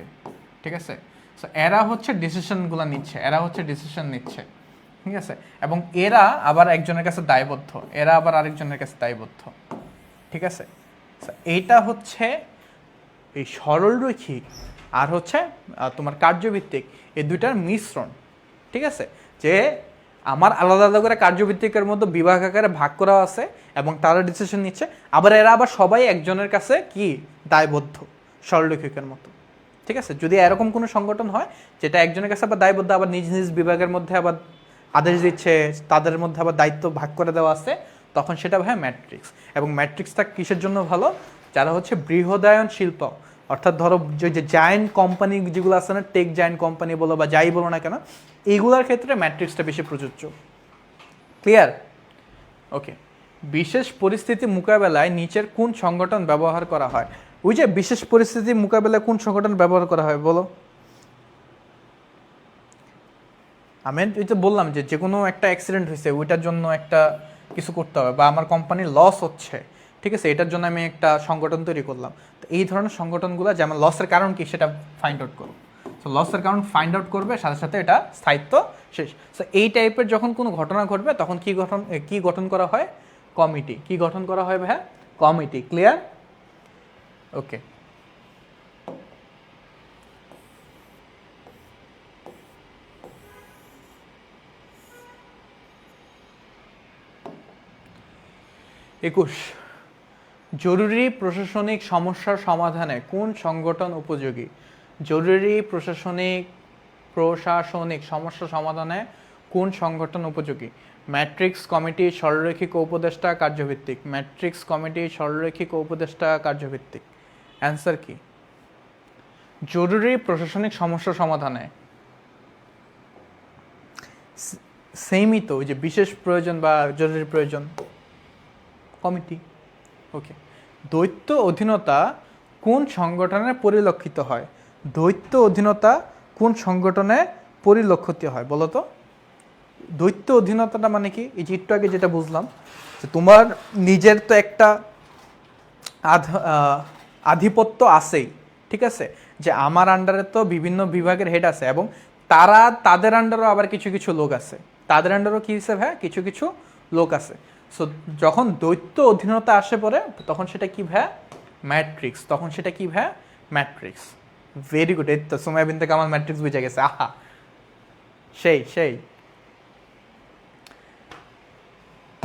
ঠিক আছে। সো এরা হচ্ছে ডিসিশনগুলো নিচ্ছে, নিচ্ছে, ঠিক আছে, এবং এরা আবার একজনের কাছে দায়বদ্ধ, এরা আবার আরেকজনের কাছে দায়বদ্ধ, ঠিক আছে। এইটা হচ্ছে এই সরলরৈখিক আর হচ্ছে তোমার কার্যভিত্তিক, এই দুইটার মিশ্রণ, ঠিক আছে। যে আমার আলাদা আলাদা করে কার্যভিত্তিকের মধ্যে বিভাগ আকারে ভাগ করা আছে, এবং তারা ডিসিশন নিচ্ছে, আবার এরা আবার সবাই একজনের কাছে কি দায়বদ্ধ, সরলরৈখিকের মতো, ঠিক আছে। যদি এরকম কোনো সংগঠন হয় যেটা একজনের কাছে আবার দায়বদ্ধ, আবার নিজ নিজ বিভাগের মধ্যে আবার আদেশ দিচ্ছে, তাদের মধ্যে আবার দায়িত্ব ভাগ করে দেওয়া আছে, তখন সেটা হয় ম্যাট্রিক্স। এবং ম্যাট্রিক্সটা কিসের জন্য ভালো? যারা হচ্ছে বৃহদায়ন শিল্প, অর্থাৎ ধরো যে জায়েন্ট কোম্পানি যেগুলো আছে না, টেক জায়েন্ট কোম্পানি বলো বা যাই বলো না কেন, এইগুলোর ক্ষেত্রে ম্যাট্রিক্সটা বেশি প্রযোজ্য। ক্লিয়ার? ওকে। বিশেষ পরিস্থিতি মোকাবেলায় নিচের কোন সংগঠন ব্যবহার করা হয়? ওই যে বিশেষ পরিস্থিতি মোকাবেলায় কোন সংগঠন ব্যবহার করা হয় বলো? আমি এই তো বললাম যে কোনো একটা অ্যাক্সিডেন্ট হয়েছে, ওইটার জন্য একটা কিছু করতে হবে, বা আমার কোম্পানির লস হচ্ছে, ঠিক আছে, এটার জন্য আমি একটা সংগঠন তৈরি করলাম। তো এই ধরনের সংগঠনগুলো, যেমন লসের কারণ কি সেটা ফাইন্ড আউট করো। সো লসের কারণ ফাইন্ড আউট করবে, সাথে সাথে এটা স্থায়িত্ব শেষ। সো এই টাইপের যখন কোনো ঘটনা ঘটবে, তখন কি গঠন করা হয়? কমিটি। কি গঠন করা হয় ভাইয়া? কমিটি। ক্লিয়ার? ওকে। একুশ, জরুরি প্রশাসনিক সমস্যার সমাধানে কোন সংগঠন উপযোগী? জরুরি প্রশাসনিক সমস্যা সমাধানে কোন সংগঠন উপযোগী? ম্যাট্রিক্স কমিটি, সরলরৈখিক ও উপদেষ্টা, কার্যভিত্তিক। ম্যাট্রিক্স কমিটি, সরলরৈখিক ও উপদেষ্টা, কার্যভিত্তিক। অ্যান্সার কি? জরুরি প্রশাসনিক সমস্যা সমাধানে সেমই তো, ওই যে বিশেষ প্রয়োজন বা জরুরি প্রয়োজন, কমিটি। ওকে। দ্বৈত অধীনতা কোন সংগঠনে পরিলক্ষিত হয়? দ্বৈত অধীনতা কোন সংগঠনে পরিলক্ষিত হয় বলো তো? দ্বৈত অধীনতাটা মানে কি? এই যে একটু আগে যেটা বুঝলাম, যে তোমার নিজের তো একটা আধিপত্য আছেই, ঠিক আছে, যে আমার আন্ডারে তো বিভিন্ন বিভাগের হেড আছে, এবং তাদের আন্ডারও আবার কিছু কিছু লোক আছে, তাদের আন্ডারও কি হিসেবে হ্যাঁ কিছু কিছু লোক আছে। সো যখন দ্বৈত অধীনতা আসে পড়ে, তখন সেটা কি ভাইয়া? ম্যাট্রিক্স। তখন সেটা কি ভাইয়া? ম্যাট্রিক্স। Very good. এই তো সময় বিন থেকে আমার ম্যাট্রিক্স বুঝে গেছে। আহা, সেই।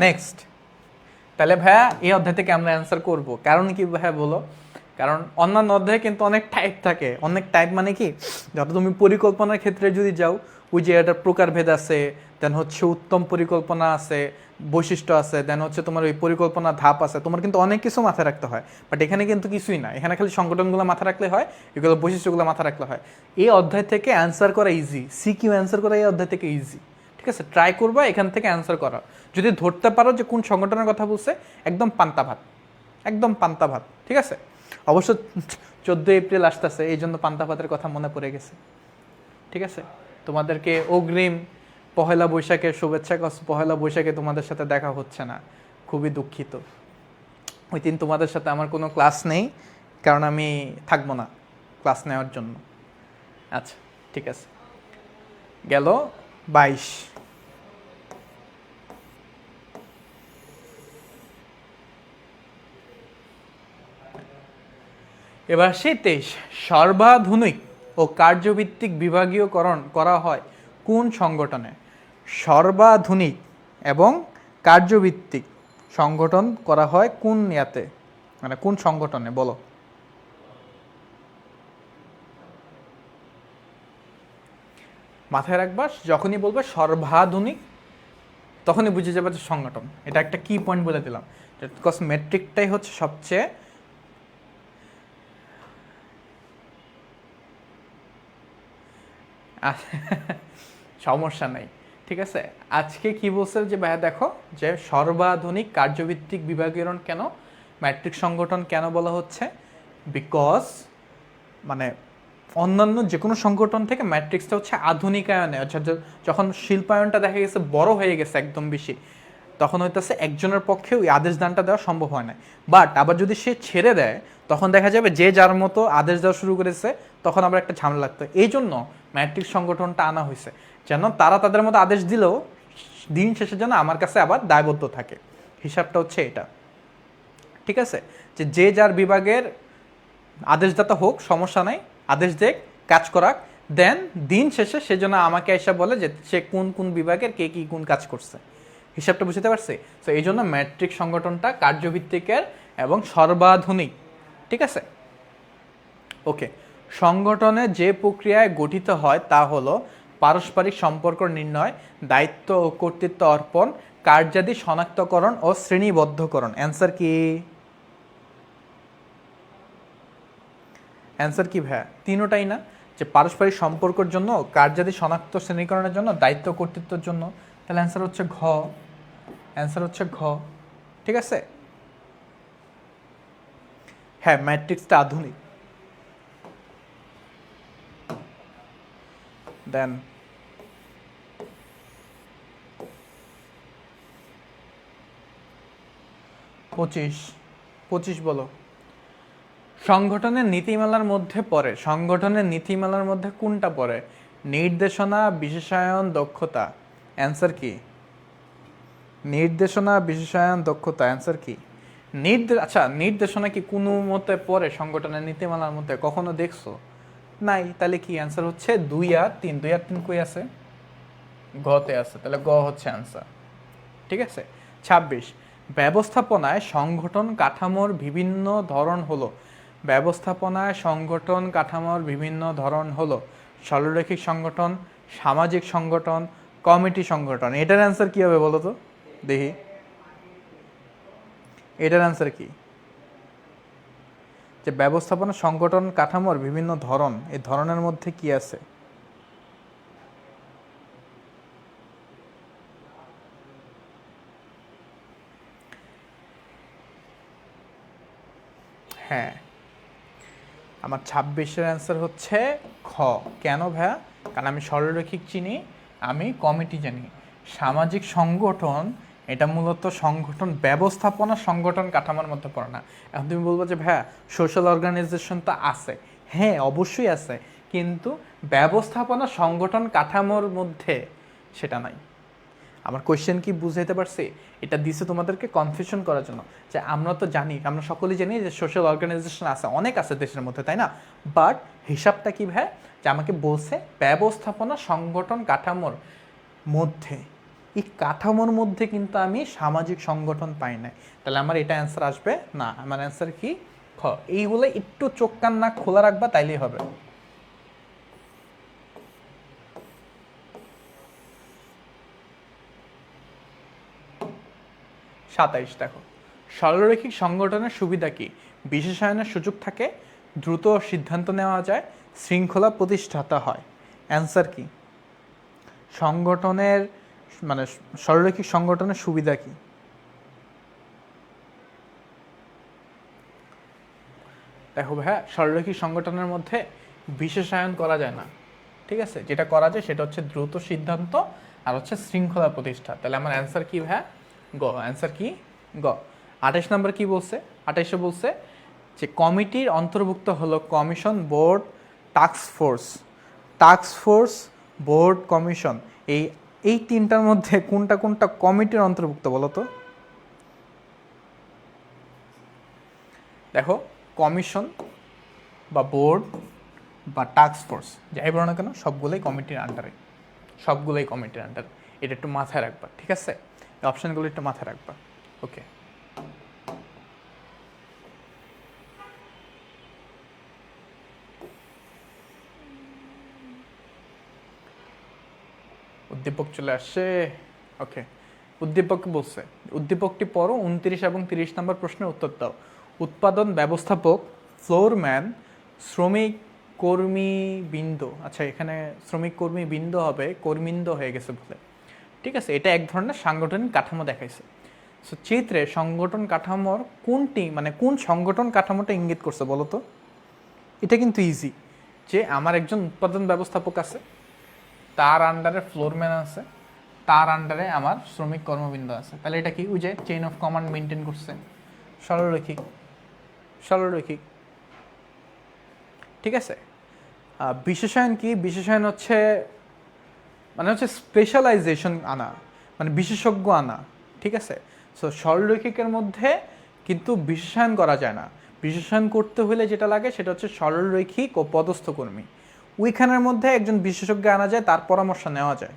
নেক্সট। তাহলে ভাইয়া এই অধ্যায় থেকে আমরা অ্যান্সার করব। কারণ কি ভাইয়া বলো? কারণ অন্যান্য অধ্যায়ে কিন্তু অনেক টাইপ থাকে। অনেক টাইপ মানে কি, যত তুমি পরিকল্পনার ক্ষেত্রে যদি যাও, ওই যে এটার প্রকারভেদ আছে, দেন হচ্ছে উত্তম পরিকল্পনা আছে, বৈশিষ্ট্য আছে, দেন হচ্ছে তোমার ওই পরিকল্পনা ধাপ আছে, তোমার কিন্তু অনেক কিছু মাথায় রাখতে হয়। বাট এখানে কিন্তু কিছুই না, এখানে খালি সংগঠনগুলো মাথায় রাখলে হয়, এগুলো বৈশিষ্ট্যগুলো মাথায় রাখলে হয়। এই অধ্যায় থেকে অ্যান্সার করা ইজি, সিকিউ অ্যান্সার করা এই অধ্যায় থেকে ইজি। ঠিক আছে, ট্রাই করবা এখান থেকে অ্যান্সার করা। যদি ধরতে পারো যে কোন সংগঠনের কথা বলছে, একদম পান্তা ভাত। ঠিক আছে, অবশ্য 14 এপ্রিল আসতেছে, এই জন্য পান্তা ভাতের কথা মনে পড়ে গেছে। ঠিক আছে, তোমাদেরকে অগ্রিম পহেলা বৈশাখের শুভেচ্ছা। পহেলা বৈশাখে তোমাদের সাথে দেখা হচ্ছে না, খুবই দুঃখিত। ওই দিন তোমাদের সাথে আমার কোনো ক্লাস নেই, কারণ আমি থাকবো না ক্লাস নেওয়ার জন্য। আচ্ছা ঠিক আছে, গেল 22। এবার সেই 23, সর্বাধুনিক ও কার্যভিত্তিক বিভাগীয়করণ করা হয় কোন সংগঠনে? সর্বাধুনিক এবং কার্যভিত্তিক সংগঠন করা হয় কোন ইয়াতে, মানে কোন সংগঠনে বলো? মাথায় রাখবা, যখনই বলবে সর্বাধুনিক তখনই বুঝে যাবে যে সংগঠন। এটা একটা কি পয়েন্ট বলে দিলাম, বিকজ মেট্রিকটাই হচ্ছে সবচেয়ে সমস্যা নাই, ঠিক আছে। আজকে কি বলছে যে ভাইয়া দেখো যে সর্বাধুনিক কার্যভিত্তিক বিভাগীয়রণ কেন, ম্যাট্রিক সংগঠন কেন বলা হচ্ছে, বিকজ মানে অন্যান্য যে কোনো সংগঠন থেকে ম্যাট্রিক্সটা হচ্ছে আধুনিকায়নে, অর্থাৎ যখন শিল্পায়নটা দেখা গেছে বড় হয়ে গেছে একদম বেশি, তখন হইতেছে একজনের পক্ষে ওই আদেশ দানটা দেওয়া সম্ভব হয় না। বাট আবার যদি সে ছেড়ে দেয় তখন দেখা যাবে যে যার মতো আদেশ দেওয়া শুরু করেছে, তখন আবার একটা ঝামেলা লাগতো। এই জন্য ম্যাট্রিক সংগঠনটা আনা হয়েছে, যেন তারা তাদের মতো আদেশ দিলেও দিন শেষে যেন আমার কাছে আবার দায়বদ্ধ থাকে। হিসাবটা হচ্ছে এটা, ঠিক আছে, যে যে যার বিভাগের আদেশদাতা হোক, সমস্যা নাই, আদেশ দেখ, কাজ করাক, দেন দিন শেষে সে যেন আমাকে এসে বলে যে সে কোন কোন বিভাগের কে কি কোন কাজ করছে। হিসাবটা বুঝতে পারছি। তো এই জন্য ম্যাট্রিক সংগঠনটা কার্যভিত্তিকের এবং সর্বাধুনিক, ঠিক আছে। ওকে, সংগঠনে যে প্রক্রিয়ায় গঠিত হয় তা হলো পারস্পরিক সম্পর্ক নির্ণয়, দায়িত্ব ও কর্তৃত্ব অর্পণ, কার্যাদি শনাক্তকরণ ও শ্রেণীবদ্ধকরণ। অ্যান্সার কি? অ্যান্সার কি ভাইয়া? তিনোটাই না, যে পারস্পরিক সম্পর্কের জন্য, কার্যাদি শনাক্ত শ্রেণীকরণের জন্য, দায়িত্ব কর্তৃত্বের জন্য। তাহলে অ্যান্সার হচ্ছে ঘ, অ্যান্সার হচ্ছে ঘ, ঠিক আছে। হ্যাঁ, ম্যাট্রিক্সটা আধুনিক। দেন 25 বলো। সংগঠনের নীতিমালার মধ্যে পড়ে, সংগঠনের নীতিমালার মধ্যে কোনটা পড়ে? নির্দেশনা, বিশেষায়ন, দক্ষতা। অ্যান্সার কি? নির্দেশনা, বিশেষায়ন, দক্ষতা। অ্যান্সার কি? আচ্ছা, নির্দেশনা কি কোনো মতে পড়ে সংগঠনের নীতিমালার মধ্যে? কখনো দেখছো? নাই। তাহলে কি অ্যান্সার হচ্ছে 2 আর 3। 2 আর 3 কই আছে? গতে আছে, তাহলে গ হচ্ছে অ্যান্সার, ঠিক আছে। 26, ব্যবস্থাপনায় সংগঠন কাঠামোর বিভিন্ন ধরন হলো। ব্যবস্থাপনায় সংগঠন কাঠামোর বিভিন্ন ধরন হলো সরলরৈখিক সংগঠন, সামাজিক সংগঠন, কমিটি সংগঠন। এটার অ্যান্সার কি হবে বলো তো দেখি, এটার অ্যান্সার কি? যে ব্যবস্থাপনা সংগঠন কাঠামোর বিভিন্ন ধরন, এই ধরনের মধ্যে কি আছে? হ্যাঁ, আমার 26-এর অ্যান্সার হচ্ছে খ। কেন ভাইয়া? কারণ আমি সরলরৈখিক চিনি, আমি কমিটি জানি। সামাজিক সংগঠন এটা মূলত সংগঠন ব্যবস্থাপনা সংগঠন কাঠামোর মধ্যে পড়ে না। এখন তুমি বলবো যে ভাইয়া সোশ্যাল অর্গানাইজেশন তো আছে, হ্যাঁ অবশ্যই আছে, কিন্তু ব্যবস্থাপনা সংগঠন কাঠামোর মধ্যে সেটা নাই। আমার কোয়েশ্চেন কি বুঝাইতে পারছি? এটা দিছে তোমাদেরকে কনফিউশন করার জন্য, যে আমরা তো জানি, আমরা সকলেই জানি যে সোশ্যাল অর্গানাইজেশন আছে, অনেক আছে দেশের মধ্যে, তাই না? বাট হিসাবটা কি ভাই, যে আমাকে বলছে ব্যবস্থাপনা সংগঠন কাঠামোর মধ্যে, এই কাঠামোর মধ্যে কিন্তু আমি সামাজিক সংগঠন পাই না। তাহলে আমার এটা অ্যান্সার আসবে না। আমার অ্যান্সার কি? খ। এইগুলো একটু চোখ কান নাক খোলা রাখবা, তাইলেই হবে। 27 দেখো, সরলরৈখিক সংগঠনের সুবিধা কি? বিশেষায়নের সুযোগ থাকে, দ্রুত সিদ্ধান্ত নেওয়া যায়, শৃঙ্খলা প্রতিষ্ঠাতা হয়। অ্যান্সার কি? সংগঠনের মানে সরলরৈখিক সংগঠনের সুবিধা কি? দেখো ভাইয়া, সরলরৈখিক সংগঠনের মধ্যে বিশেষায়ন করা যায় না, ঠিক আছে। যেটা করা যায় সেটা হচ্ছে দ্রুত সিদ্ধান্ত আর হচ্ছে শৃঙ্খলা প্রতিষ্ঠা। তাহলে আমার অ্যান্সার কি ভাইয়া? গ। অ্যান্সার কি? গ। 28 নম্বর কি বলছে? 28-এ বলছে যে কমিটির অন্তর্ভুক্ত হলো commission, board, task force. Task force, board, commission, এই এই তিনটার মধ্যে কোনটা কোনটা কমিটির অন্তর্ভুক্ত বলো তো? দেখো, কমিশন বা বোর্ড বা টাস্ক ফোর্স যাই বলো না কেন, সবগুলোই কমিটির আন্ডারে, সবগুলোই কমিটির আন্ডারে। এটা একটু মাথায় রাখবা, ঠিক আছে। এই অপশানগুলো একটু মাথায় রাখবা। ওকে, উদ্দীপক চলে আসছে। ওকে, উদ্দীপক বলছে, উদ্দীপকটি পড়ো, 29 এবং 30 নম্বর প্রশ্নের উত্তর দাও। উৎপাদন ব্যবস্থাপক, ফ্লোরম্যান, শ্রমিক কর্মীবৃন্দ। আচ্ছা, এখানে শ্রমিক কর্মীবৃন্দ হবে, কর্মীন্দ হয়ে গেছে বলে। ঠিক আছে, এটা এক ধরনের সাংগঠনিক কাঠামো দেখাইছে। সো চিত্রে সংগঠন কাঠামোর কোনটি, মানে কোন সংগঠন কাঠামোটা ইঙ্গিত করছে বলো তো? এটা কিন্তু ইজি, যে আমার একজন উৎপাদন ব্যবস্থাপক আছে, তার আন্ডারে ফ্লোরম্যান আছে, তার আন্ডারে আমার শ্রমিক কর্মবৃন্দ আছে। তাহলে এটা কি, ওই যে চেইন অফ কমান্ড মেনটেন করছে, সরলরৈখিক, সরলরৈখিক। ঠিক আছে। বিশেষায়ন কি? বিশেষায়ন হচ্ছে মানে হচ্ছে স্পেশালাইজেশন আনা, মানে বিশেষজ্ঞ আনা। ঠিক আছে। সো সরলরৈখিকের মধ্যে কিন্তু বিশেষায়ন করা যায় না। বিশেষায়ন করতে হলে যেটা লাগে সেটা হচ্ছে সরলরৈখিক ও পদস্থ কর্মী। ওইখানের মধ্যে একজন বিশেষজ্ঞ আনা যায়, তার পরামর্শ নেওয়া যায়।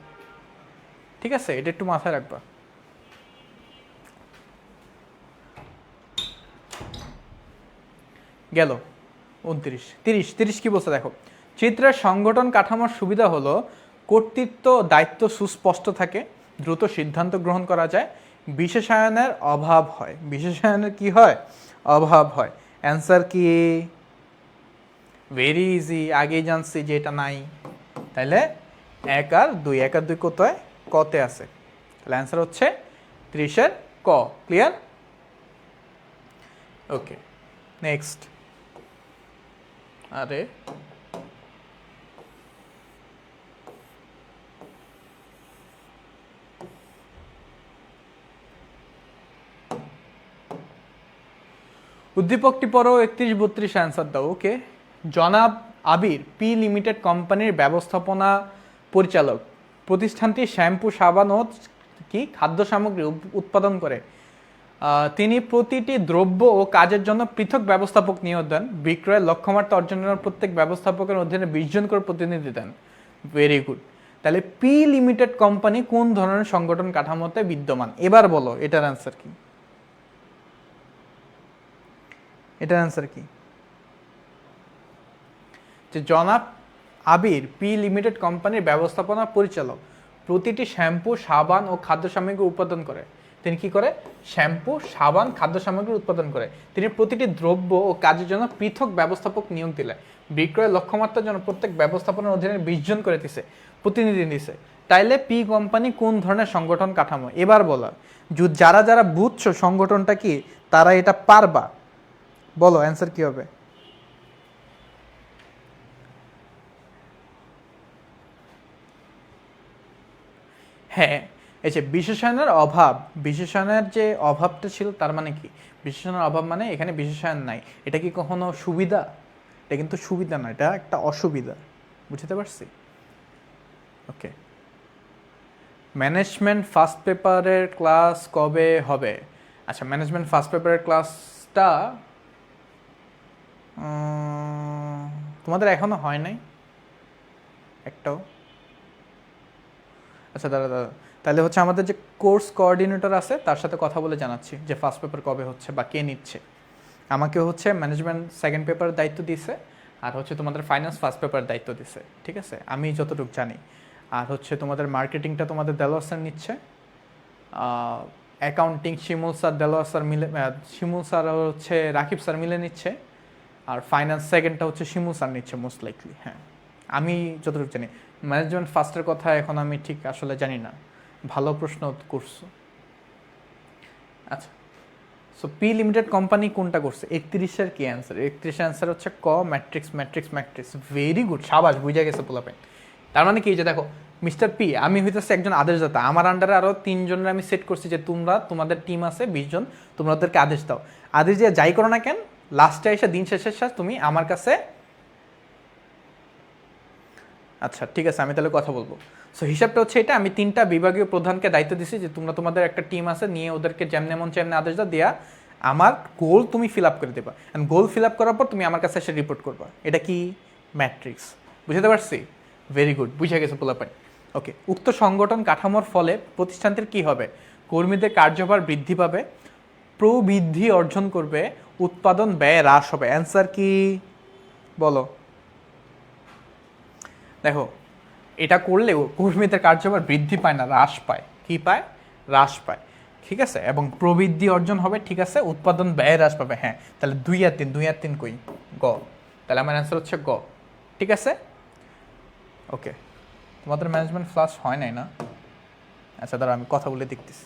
ঠিক আছে, এটা একটু মাথায় রাখবা। গেল 29। 30 কি বলছে দেখো, চিত্রের সংগঠন কাঠামোর সুবিধা হলো কর্তৃত্ব দায়িত্ব সুস্পষ্ট থাকে, দ্রুত সিদ্ধান্ত গ্রহণ করা যায়, বিশেষায়নের অভাব হয়। বিশেষায়নের কি হয়? অভাব হয়। অ্যান্সার কি? ভেরি ইজি, আগেই জানছি যে এটা নাই। তাহলে 1 আর 2, 1 আর 2 কোথায়? কতে আছে। তাহলে অ্যান্সার হচ্ছে 30-এর ক। ক্লিয়ার? ওকে, নেক্সট। আরে উদ্দীপকটি পড়ো, 31-32 অ্যান্সার দাও। ওকে, জনাব আবির পি লিমিটেড কোম্পানির ব্যবস্থাপনা পরিচালক। প্রতিষ্ঠানটি শ্যাম্পু, সাবান ও কি খাদ্য সামগ্রী উৎপাদন করে। তিনি প্রতিটি দ্রব্য ও কাজের জন্য পৃথক ব্যবস্থাপক নিয়োগ দেন। বিক্রয়ের লক্ষ্যমাত্রা অর্জনের প্রত্যেক ব্যবস্থাপকের অধীনে 20 জন করে প্রতিনিধি দেন। Very good. তাহলে পি লিমিটেড কোম্পানি কোন ধরনের সংগঠন কাঠামোতে বিদ্যমান? এবার বলো এটার অ্যান্সার কি? এটার অ্যান্সার কি? যে জনাব আবির পি লিমিটেড কোম্পানির ব্যবস্থাপনা পরিচালক, প্রতিটি শ্যাম্পু, সাবান ও খাদ্য সামগ্রী উৎপাদন করে। তিনি কি করে? শ্যাম্পু, সাবান, খাদ্য সামগ্রী উৎপাদন করে। তিনি প্রতিটি দ্রব্য ও কাজের জন্য পৃথক ব্যবস্থাপক নিয়োগ দিলে, বিক্রয়ের লক্ষ্যমাত্রার জন্য প্রত্যেক ব্যবস্থাপনার অধীনে 20 জন করে দিছে, প্রতিনিধি দিছে। তাইলে পি কোম্পানি কোন ধরনের সংগঠন কাঠামো? এবার বলা, যারা যারা বুঝছো সংগঠনটা কি, তারা এটা পারবা। বলো অ্যান্সার কি হবে? হ্যাঁ, এই যে বিশেষণের অভাব, বিশেষণের যে অভাবটা ছিল তার মানে কি? বিশেষণের অভাব মানে এখানে বিশেষণ নাই। এটা কি কখনো সুবিধা? এটা কিন্তু সুবিধা না, এটা একটা অসুবিধা। বুঝতে পারছি? ওকে, ম্যানেজমেন্ট ফার্স্ট পেপারের ক্লাস কবে হবে? আচ্ছা, ম্যানেজমেন্ট ফার্স্ট পেপারের ক্লাসটা তোমাদের এখনো হয় নাই একটাও? আচ্ছা, দাদা দাদা, তাহলে হচ্ছে আমাদের যে কোর্স কোঅর্ডিনেটর আছে তার সাথে কথা বলে জানাচ্ছি যে ফার্স্ট পেপার কবে হচ্ছে বা কে নিচ্ছে। আমাকে হচ্ছে ম্যানেজমেন্ট সেকেন্ড পেপারের দায়িত্ব দিছে, আর হচ্ছে তোমাদের ফাইন্যান্স ফার্স্ট পেপারের দায়িত্ব দিছে। ঠিক আছে, আমি যতটুকু জানি। আর হচ্ছে তোমাদের মার্কেটিংটা তোমাদের দেলোয়ার স্যার নিচ্ছে, অ্যাকাউন্টিং শিমুল স্যার, দেলোয়ার স্যার মিলে, শিমুল স্যার হচ্ছে রাকিব স্যার মিলে নিচ্ছে, আর ফাইন্যান্স সেকেন্ডটা হচ্ছে শিমুল স্যার নিচ্ছে মোস্ট লাইকলি। হ্যাঁ, আমি যতটুকু জানি। ম্যানেজমেন্ট ফার্স্টের কথা এখন আমি ঠিক আসলে জানি না। ভালো প্রশ্ন করছো। আচ্ছা, সো পি লিমিটেড কোম্পানি কোনটা করছে? 31-এর কি অ্যান্সার? 31-এর অ্যান্সার হচ্ছে ক, matrix matrix matrix. Very good, সাবাস, বুঝা গেছে পোলাপেন। তার মানে কি, যে দেখো মিস্টার পি, আমি হইতেছে একজন আদেশদাতা, আমার আন্ডারে আরও 3 জনের আমি সেট করছি যে তোমরা, তোমাদের টিম আছে 20 জন, তোমরা ওদেরকে আদেশ দাও। আদেশ দিয়ে যাই করো না কেন, লাস্টে এসে দিন শেষের শেষ তুমি আমার কাছে। আচ্ছা ঠিক আছে, আমি তাহলে কথা বলবো। সো হিসাবটা হচ্ছে এটা, আমি 3টা বিভাগীয় প্রধানকে দায়িত্ব দিছি যে তোমরা তোমাদের একটা টিম আছে, নিয়ে ওদেরকে যেমন মন চেমনে আদেশ দাও, দেয়া আমার গোল তুমি ফিল আপ করে দেবা। অ্যান্ড গোল ফিল আপ করার পর তুমি আমার কাছে এসে রিপোর্ট করবা। এটা কি? ম্যাট্রিক্স। বুঝতে পারছি? ভেরি গুড, বুঝে গেছে পোলাপাই। ওকে, উক্ত সংগঠন কাঠামোর ফলে প্রতিষ্ঠানটির কি হবে? কর্মীদের কার্যভার বৃদ্ধি পাবে, প্রবৃদ্ধি অর্জন করবে, উৎপাদন ব্যয় হ্রাস হবে। অ্যান্সার কি বলো? দেখো, এটা করলেও কর্মীদের কার্যভার বৃদ্ধি পায় না, হ্রাস পায়। কি পায়? হ্রাস পায়। ঠিক আছে, এবং প্রবৃদ্ধি অর্জন হবে। ঠিক আছে, উৎপাদন ব্যয় হ্রাস পাবে। হ্যাঁ, তাহলে 2 আর 3 কই? গ। তাহলে আমার অ্যান্সার হচ্ছে গ। ঠিক আছে, ওকে। তোমাদের ম্যানেজমেন্ট ক্লাস হয় নাই না? আচ্ছা, দাঁড়া আমি কথা বলে দেখতেছি।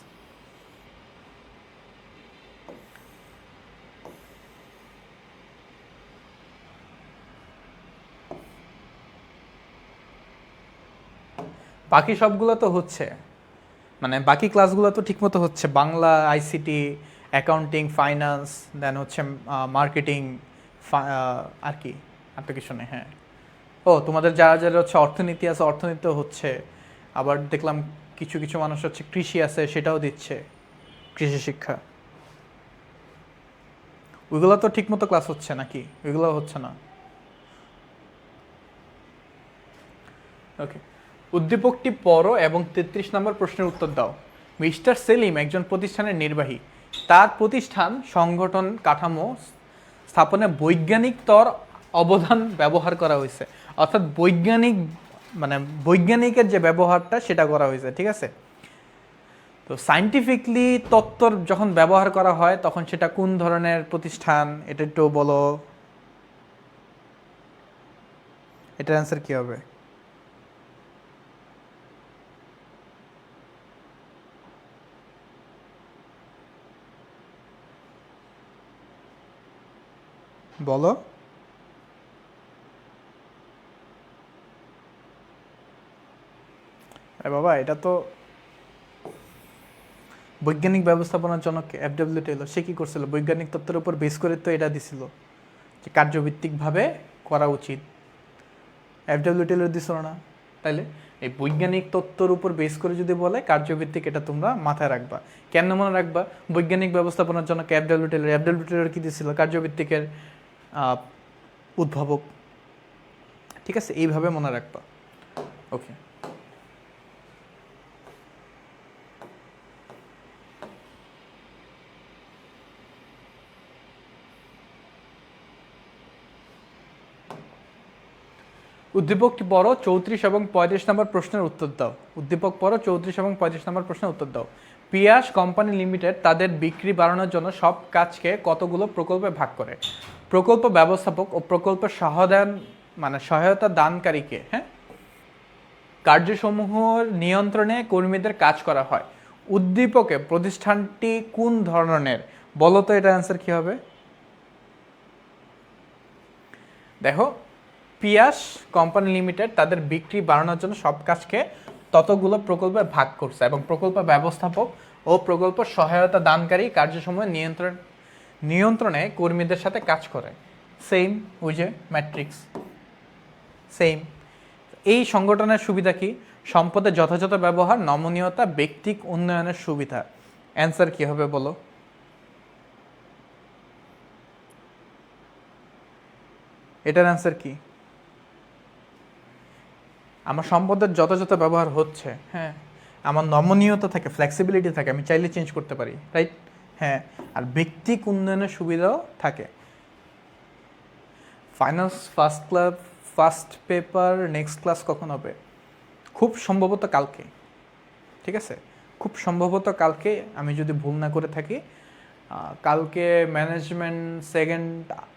বাকি সবগুলো তো হচ্ছে, মানে বাকি ক্লাসগুলো তো ঠিকমতো হচ্ছে। বাংলা, আইসিটি, অ্যাকাউন্টিং, ফাইন্যান্স, দেন হচ্ছে মার্কেটিং, আর কি, আর তো কিছু নেই। হ্যাঁ, ও তোমাদের যারা যারা হচ্ছে অর্থনীতি আছে, অর্থনীতিও হচ্ছে। আবার দেখলাম কিছু কিছু মানুষ হচ্ছে কৃষি আছে, সেটাও দিচ্ছে, কৃষি শিক্ষা। ওইগুলো তো ঠিকমতো ক্লাস হচ্ছে নাকি? ওইগুলো হচ্ছে না। ওকে, উদ্দীপকটি পড়ো এবং 33 নম্বর প্রশ্নের উত্তর দাও। মিস্টার সেলিম একজন প্রতিষ্ঠানের নির্বাহী। তার প্রতিষ্ঠান সংগঠন কাঠামো স্থাপনে বৈজ্ঞানিকতর অবদান ব্যবহার করা হয়েছে। অর্থাৎ বৈজ্ঞানিক, মানে বৈজ্ঞানিকের যে ব্যবহারটা সেটা করা হয়েছে। ঠিক আছে, তো সায়েন্টিফিকলি তত্ত্বর যখন ব্যবহার করা হয় তখন সেটা কোন ধরনের প্রতিষ্ঠান, এটা একটু বলো। এটার অ্যান্সার কি হবে? বলো। আরে বাবা, এটা তো বৈজ্ঞানিক ব্যবস্থাপনার জনক এফডব্লিউ টেলর। সে কি করছিল? বৈজ্ঞানিক তত্ত্বের উপর বেস করে তো এটা দিছিল যে কার্যভিত্তিকভাবে করা উচিত। এফডব্লিউ টেলর দিছিল না? তাইলে এই বৈজ্ঞানিক তত্ত্বের উপর বেস করে যদি বলে কার্যভিত্তিক, এটা তোমরা মাথায় রাখবা। কেন মনে রাখবা? বৈজ্ঞানিক ব্যবস্থাপনার জনক এফডব্লিউ টেলর। এফডব্লিউ টেলর কি দিছিল? কার্যভিত্তিকের উদ্ভাবক। ঠিক আছে, এইভাবে মনে রাখবা। ওকে, উদ্দীপকটি পড়ো, 34 এবং 35 নম্বর প্রশ্নের উত্তর দাও। উদ্দীপক পড়ো, 34 এবং 35 নম্বর প্রশ্নের উত্তর দাও। পিয়াস কোম্পানি লিমিটেড তাদের বিক্রি বাড়ানোর জন্য সব কাজকে কতগুলো প্রকল্পে ভাগ করে? প্রকল্প ব্যবস্থাপক ও প্রকল্পের সহায়তা দানকারীকে, হ্যাঁ, কার্যসমূহের নিয়ন্ত্রণে কর্মীদের কাজ করা হয়। উদ্দীপকে প্রতিষ্ঠানটি কোন ধরনের? বলো তো, এটা অ্যান্সার কি হবে? দেখো, পিয়াস কোম্পানি লিমিটেড তাদের বিক্রি বাড়ানোর জন্য সব কাজকে ততগুলো প্রকল্পে ভাগ করছে, এবং প্রকল্প ব্যবস্থাপক ও প্রকল্প সহায়তা দানকারী কার্যসমূহের নিয়ন্ত্রণে কর্মীদের সাথে কাজ করে। সেম, ওই যে ম্যাট্রিক্স, সেম। এই সংগঠনের সুবিধা কি? সম্পদের যথাযথ ব্যবহার, নমনীয়তা, ব্যক্তিক উন্নয়নের সুবিধা। অ্যান্সার কি হবে বলো? এটার অ্যান্সার কি? আমার সম্পদের যথাযথ ব্যবহার হচ্ছে, হ্যাঁ, আমার নমনীয়তা থাকে, ফ্লেক্সিবিলিটি থাকে, আমি চাইলে চেঞ্জ করতে পারি, রাইট? হ্যাঁ, আর ব্যক্তিক উন্নয়নের সুবিধাও থাকে। Finance first paper next class কখন হবে? খুব সম্ভবত কালকে। ঠিক আছে, খুব সম্ভবত কালকে, আমি যদি ভুল না করে থাকি। কালকে ম্যানেজমেন্ট সেকেন্ড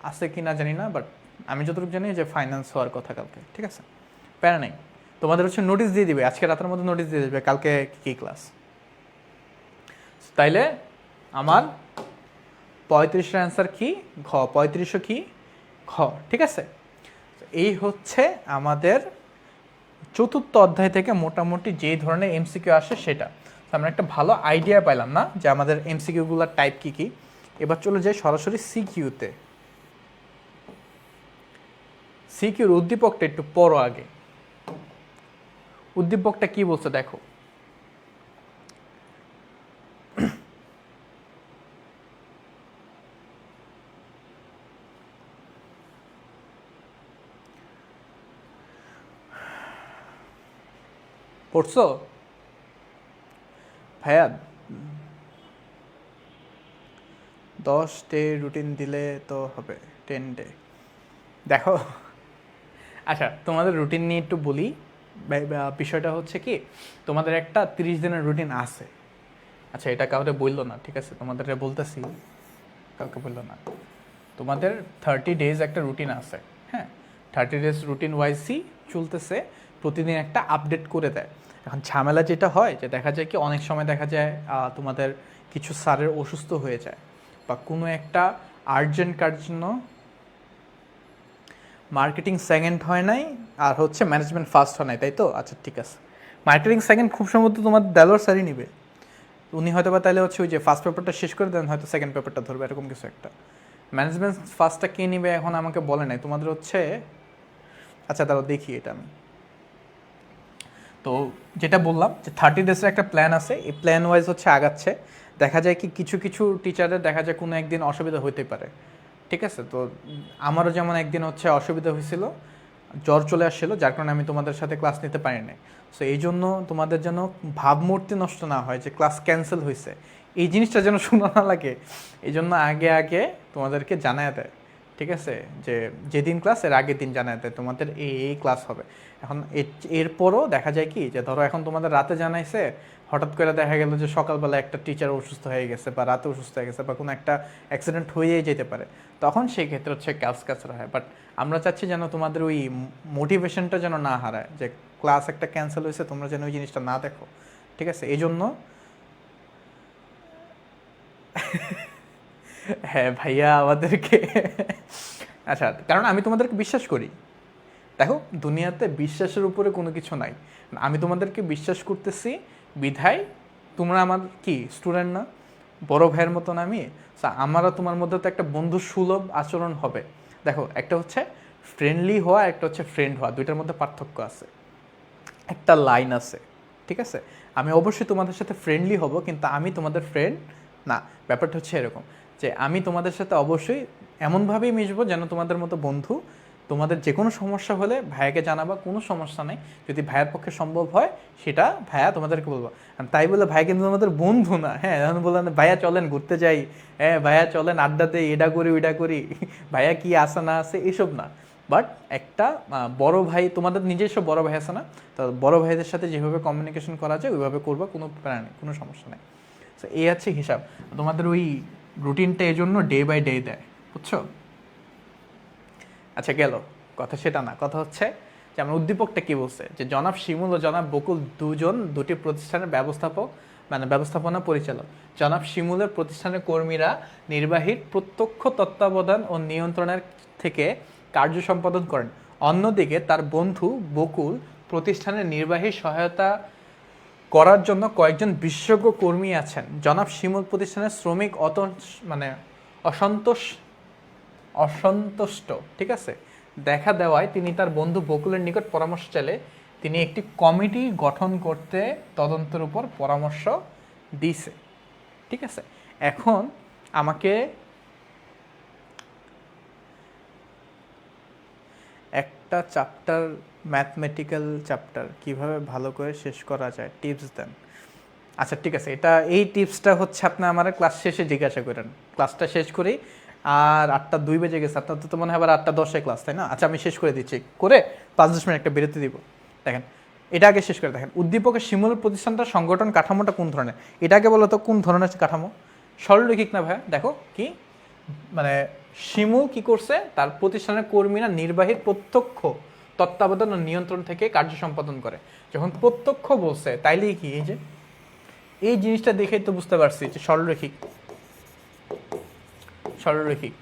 আছে কি না জানি না, বাট আমি যতটুকু জানি যে ফাইন্যান্স হওয়ার কথা কালকে। ঠিক আছে, প্যারা নেই। তোমাদের হচ্ছে নোটিশ দিয়ে দিবে, আজকে রাতের মধ্যে নোটিশ দিয়ে দিবে কালকে কী ক্লাস। তাইলে আমার 35-এর অ্যান্সার কি? ঘ। 35-ও কি? ঘ। ঠিক আছে, এই হচ্ছে আমাদের চতুর্থ অধ্যায় থেকে মোটামুটি যেই ধরনের এমসিকিউ আসে সেটা। আমরা একটা ভালো আইডিয়া পাইলাম না যে আমাদের এমসিকিউগুলোর টাইপ কী কী। এবার চলে যাই সরাসরি সিকিউতে। সিকিউর উদ্দীপকটা একটু পড়ো আগে। উদ্দীপকটা কি বলছে দেখো। পড়ছো ভাইয়া? 10 ডে রুটিন দিলে তো হবে 10 ডে। দেখো, আচ্ছা তোমাদের রুটিন নিয়ে একটু বলি। বিষয়টা হচ্ছে কি, তোমাদের একটা 30 দিনের রুটিন আছে। আচ্ছা, এটা কাউকে বললো না, ঠিক আছে, তোমাদের বলতেছি, কাউকে বললো না। তোমাদের 30 ডেজ একটা রুটিন আছে, হ্যাঁ, 30 ডেজ রুটিন ওয়াইজই চলতেছে, প্রতিদিন একটা আপডেট করে দেয়। এখন ঝামেলা যেটা হয় যে দেখা যায় কি, অনেক সময় দেখা যায় তোমাদের কিছু স্যারের অসুস্থ হয়ে যায়, বা কোনো একটা আর্জেন্ট কার জন্য মার্কেটিং সেকেন্ড হয় নাই, আর হচ্ছে ম্যানেজমেন্ট ফার্স্ট হয় নাই, তাই তো? আচ্ছা ঠিক আছে, মার্কেটিং সেকেন্ড খুব সম্ভবত তোমার দেলোয়ার স্যারই নিবে। উনি হয়তো বা তাহলে হচ্ছে ওই যে ফার্স্ট পেপারটা শেষ করে দেন, হয়তো সেকেন্ড পেপারটা ধরবে, এরকম কিছু একটা। ম্যানেজমেন্ট ফার্স্টটা কে নিবে এখন আমাকে বলে নাই, তোমাদের হচ্ছে, আচ্ছা তারপর দেখি এটা আমি। তো যেটা বললাম যে 30 ডেজের একটা প্ল্যান আছে, এই প্ল্যান ওয়াইজ হচ্ছে আগাচ্ছে। দেখা যায় কি কিছু কিছু টিচারের দেখা যায় কোনো একদিন অসুবিধা হতে পারে, ঠিক আছে? তো আমারও যেমন একদিন হচ্ছে অসুবিধা হয়েছিল, জ্বর চলে আসছিলো, যার কারণে আমি তোমাদের সাথে ক্লাস নিতে পারি নাই। সো এই জন্য তোমাদের যেন ভাবমূর্তি নষ্ট না হয় যে ক্লাস ক্যান্সেল হয়েছে, এই জিনিসটা যেন শোনা না লাগে, এই জন্য আগে আগে তোমাদেরকে জানায় দেয়, ঠিক আছে? যে যেদিন ক্লাস এর আগের দিন জানায় দেয় তোমাদের এই ক্লাস হবে। এখন এরপরও দেখা যায় কি যে ধরো এখন তোমাদের রাতে জানাইছে, হঠাৎ করে দেখা গেল যে সকালবেলা একটা টিচার অসুস্থ হয়ে গেছে, বা রাতে অসুস্থ হয়ে গেছে, বা কোনো একটা অ্যাক্সিডেন্ট হয়েই যেতে পারে, তখন সেই ক্ষেত্রে হচ্ছে ক্যান্সেল হয়। বাট আমরা চাচ্ছি যেন তোমাদের ওই মোটিভেশনটা যেন না হারায়, যে ক্লাস একটা ক্যান্সেল হয়েছে, তোমরা যেন ওই জিনিসটা না দেখো, ঠিক আছে? এই জন্য হ্যাঁ ভাইয়া আমাদেরকে আচ্ছা, কারণ আমি তোমাদেরকে বিশ্বাস করি। দেখো, দুনিয়াতে বিশ্বাসের উপরে কোনো কিছু নাই। আমি তোমাদেরকে বিশ্বাস করতেছি বিধায় তোমরা আমার কি স্টুডেন্ট না, বড় ভাইয়ের মতন আমি। আমারও তোমার মধ্যে তো একটা বন্ধু সুলভ আচরণ হবে। দেখো, একটা হচ্ছে ফ্রেন্ডলি হওয়া, একটা হচ্ছে ফ্রেন্ড হওয়া, দুইটার মধ্যে পার্থক্য আছে, একটা লাইন আছে, ঠিক আছে? আমি অবশ্যই তোমাদের সাথে ফ্রেন্ডলি হব, কিন্তু আমি তোমাদের ফ্রেন্ড না। ব্যাপারটা হচ্ছে এরকম যে আমি তোমাদের সাথে অবশ্যই এমনভাবেই মিশবো যেন তোমাদের মতো বন্ধু। তোমাদের যে কোনো সমস্যা হলে ভাইয়াকে জানাবা, কোনো সমস্যা নেই, যদি ভাইয়ের পক্ষে সম্ভব হয় সেটা ভাইয়া তোমাদেরকে বলবো। তাই বলে ভাই কিন্তু আমাদের বন্ধু না, হ্যাঁ, এখন বললেন ভাইয়া চলেন ঘুরতে যাই, হ্যাঁ ভাইয়া চলেন আড্ডা দেই, এটা করি ওইটা করি, ভাইয়া কি আসে না আছে এসব না। বাট একটা বড় ভাই, তোমাদের নিজস্ব বড় ভাই আছে না, তো বড় ভাইদের সাথে যেভাবে কমিউনিকেশন করা যায় ওইভাবে করবা, কোনো প্ল্যান নেই, কোনো সমস্যা নেই। তো এই আছে হিসাব। তোমাদের ওই রুটিনটা এই জন্য ডে বাই ডে দেয়, বুঝছো? আচ্ছা গেল কথা, সেটা না, কথা হচ্ছে যে আমার উদ্দীপকটা কি বলছে, যে জনাব শিমুল ও জনাব বকুল দুটি প্রতিষ্ঠানের ব্যবস্থাপনা পরিচালক। জনাব শিমুলের প্রতিষ্ঠানের কর্মীরা নির্বাহীর প্রত্যক্ষ তত্ত্বাবধান ও নিয়ন্ত্রণের থেকে কার্য সম্পাদন করেন। অন্যদিকে তার বন্ধু বকুল প্রতিষ্ঠানের নির্বাহী সহায়তা করার জন্য কয়েকজন বিশেষজ্ঞ কর্মী আছেন। জনাব শিমুল প্রতিষ্ঠানের শ্রমিক অসন্তোষ অসন্তুষ্ট, ঠিক আছে, দেখা দেওয়ায় তিনি তার বন্ধু বকুলের নিকট পরামর্শ চাইলে তিনি একটি কমিটি গঠন করতে তদন্তের উপর পরামর্শ দিছে, ঠিক আছে? এখন আমাকে একটা চ্যাপ্টার, ম্যাথমেটিক্যাল চ্যাপ্টার কিভাবে ভালো করে শেষ করা যায় টিপস দেন। আচ্ছা ঠিক আছে, এই টিপসটা হচ্ছে আপনি আমার ক্লাস শেষে জিজ্ঞাসা করেন, ক্লাসটা শেষ করি। আর 8টা 2 বেজে গেছে, আপনার তো মনে হয় আবার 8টা 10-এ ক্লাস, তাই না? আচ্ছা আমি শেষ করে দিচ্ছি, করে 5-10 মিনিট একটা বিরতি দিব। দেখেন, এটা আগে শেষ করে দেখেন, উদ্দীপকের শিমুল প্রতিষ্ঠানটা সংগঠন কাঠামোটা কোন ধরনের, এটাকে বলো তো কোন ধরনের কাঠামো? সরলরৈখিক না ভাইয়া? দেখো কি মানে শিমুল কি করছে, তার প্রতিষ্ঠানের কর্মীরা নির্বাহীর প্রত্যক্ষ তত্ত্বাবধান ও নিয়ন্ত্রণ থেকে কার্য সম্পাদন করে। যখন প্রত্যক্ষ বলছে তাইলেই কি, এই যে এই জিনিসটা দেখেই তো বুঝতে পারছি যে সরলরৈখিক। সরলরৈখিক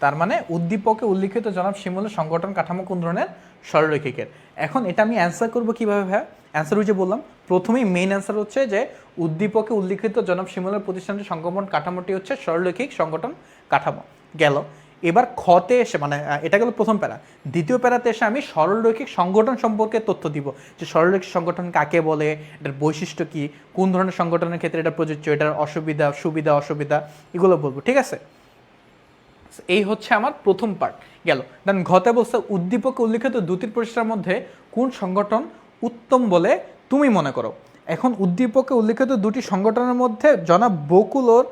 তার মানে উদ্দীপকে উল্লিখিত জনাব শিমুলের সংগঠন কাঠামো কোন ধরনের? সরলরৈখিকের। এখন এটা আমি অ্যান্সার করবো কিভাবে ভাইয়া? অ্যান্সার ওই যে বললাম, প্রথমেই মেইন অ্যান্সার হচ্ছে যে উদ্দীপকে উল্লিখিত জনাব শিমুলের প্রতিষ্ঠানের সংগঠন কাঠামোটি হচ্ছে সরলরৈখিক সংগঠন কাঠামো। গেল, এবার খতে এসে মানে এটা গেল প্রথম প্যারা। দ্বিতীয় প্যারাতে এসে আমি সরলরৈখিক সংগঠন সম্পর্কে তথ্য দিব, যে সরলরৈখিক সংগঠন কাকে বলে, এটার বৈশিষ্ট্য কি, কোন ধরনের সংগঠনের ক্ষেত্রে এটা প্রযোজ্য, এটার অসুবিধা সুবিধা অসুবিধা এগুলো বলবো, ঠিক আছে? এই হচ্ছে আমার প্রথম পার্ট গেল। দেন ঘতে বলছে উদ্দীপকে উল্লিখিত দুটির প্রতিষ্ঠানের মধ্যে কোন সংগঠন উত্তম বলে তুমি মনে করো। এখন উদ্দীপকে উল্লিখিত দুটি সংগঠনের মধ্যে জনাব বকুল ওর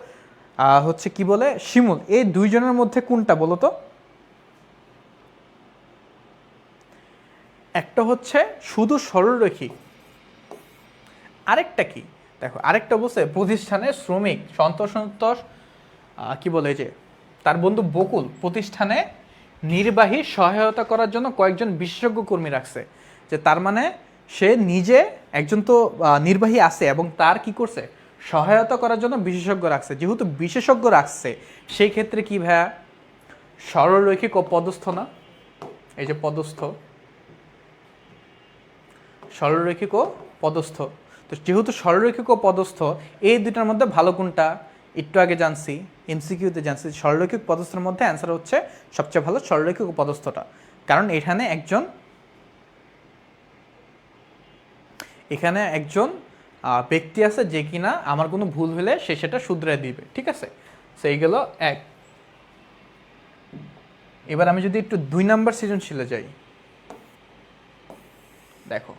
হচ্ছে কি বলে শিমুল, এই দুইজনের মধ্যে কোনটা বলো তো? একটা হচ্ছে শুধু সরলরৈখিক, আরেকটা কি দেখো, আরেকটা বলছে প্রতিষ্ঠানের শ্রমিক সন্তোষ সন্তোষ কি বলে যে তার বন্ধু বকুল প্রতিষ্ঠানে নির্বাহী সহায়তা করার জন্য কয়েকজন বিশেষজ্ঞ কর্মী রাখছে, যে তার মানে সে নিজে একজন তো নির্বাহী আছে এবং তার কি করছে সহায়তা করার জন্য বিশেষজ্ঞ রাখছে। যেহেতু বিশেষজ্ঞ রাখছে সেই ক্ষেত্রে কি ভাইয়া সরলরৈখিক ও পদস্থ না? এই যে পদস্থ, সরলরৈখিক ও পদস্থ। তো যেহেতু সরলরৈখিক ও পদস্থ এই দুটার মধ্যে ভালো কোনটা একটু আগে জানছি, এমসিকিউতে জানছি সরলরৈখিক পদস্থের মধ্যে অ্যান্সার হচ্ছে সবচেয়ে ভালো সরলরৈখিক ও পদস্থটা, কারণ এখানে একজন ব্যক্তি আছে যে কিনা আমার কোনো ভুল হলে সে সেটা শুধরায় দিবে, ঠিক আছে। সেই গেল এক। এবার আমি যদি একটু 2 নাম্বার সৃজনশীলে যাই, দেখো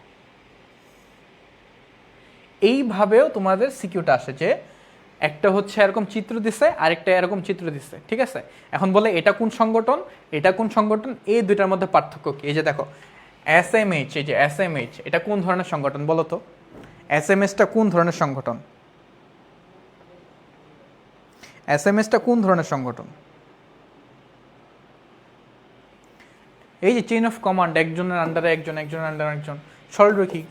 এইভাবেও তোমাদের সিকিউটা আসে যে একটা হচ্ছে এরকম চিত্র দিছে, আরেকটা এরকম চিত্র দিছে, ঠিক আছে। এখন বলে এটা কোন সংগঠন, এটা কোন সংগঠন, এই দুইটার মধ্যে পার্থক্য কি? এই যে দেখো এসএমএইচ, এই যে এসএমএইচ এটা কোন ধরনের সংগঠন বলো তো? এসএমএসটা কোন ধরনের সংগঠন? এসএমএসটা কোন ধরনের সংগঠন? এই যে চেইন অফ কমান্ড, একজনের আন্ডারে একজন, একজনের আন্ডারে একজন, সরলরৈখিক,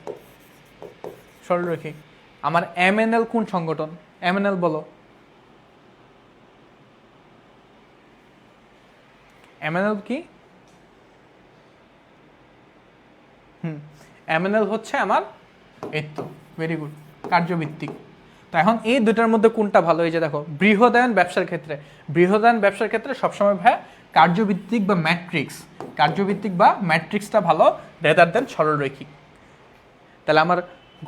সরলরৈখিক। আমার এমএনএল কোন সংগঠন? এমএনএল বলো। এমএনএল কি? এমএনএল হচ্ছে আমার এই তো ভেরি গুড কার্যভিত্তিক। তো এখন এই দুটার মধ্যে কোনটা ভালো? এই যে দেখো বৃহদায়ন ব্যবসার ক্ষেত্রে, বৃহদায়ন ব্যবসার ক্ষেত্রে সবসময় ভাই কার্যভিত্তিক বা ম্যাট্রিক্স, কার্যভিত্তিক বা ম্যাট্রিক্সটা ভালো রেদার দেন সরলরৈখিক। তাহলে আমার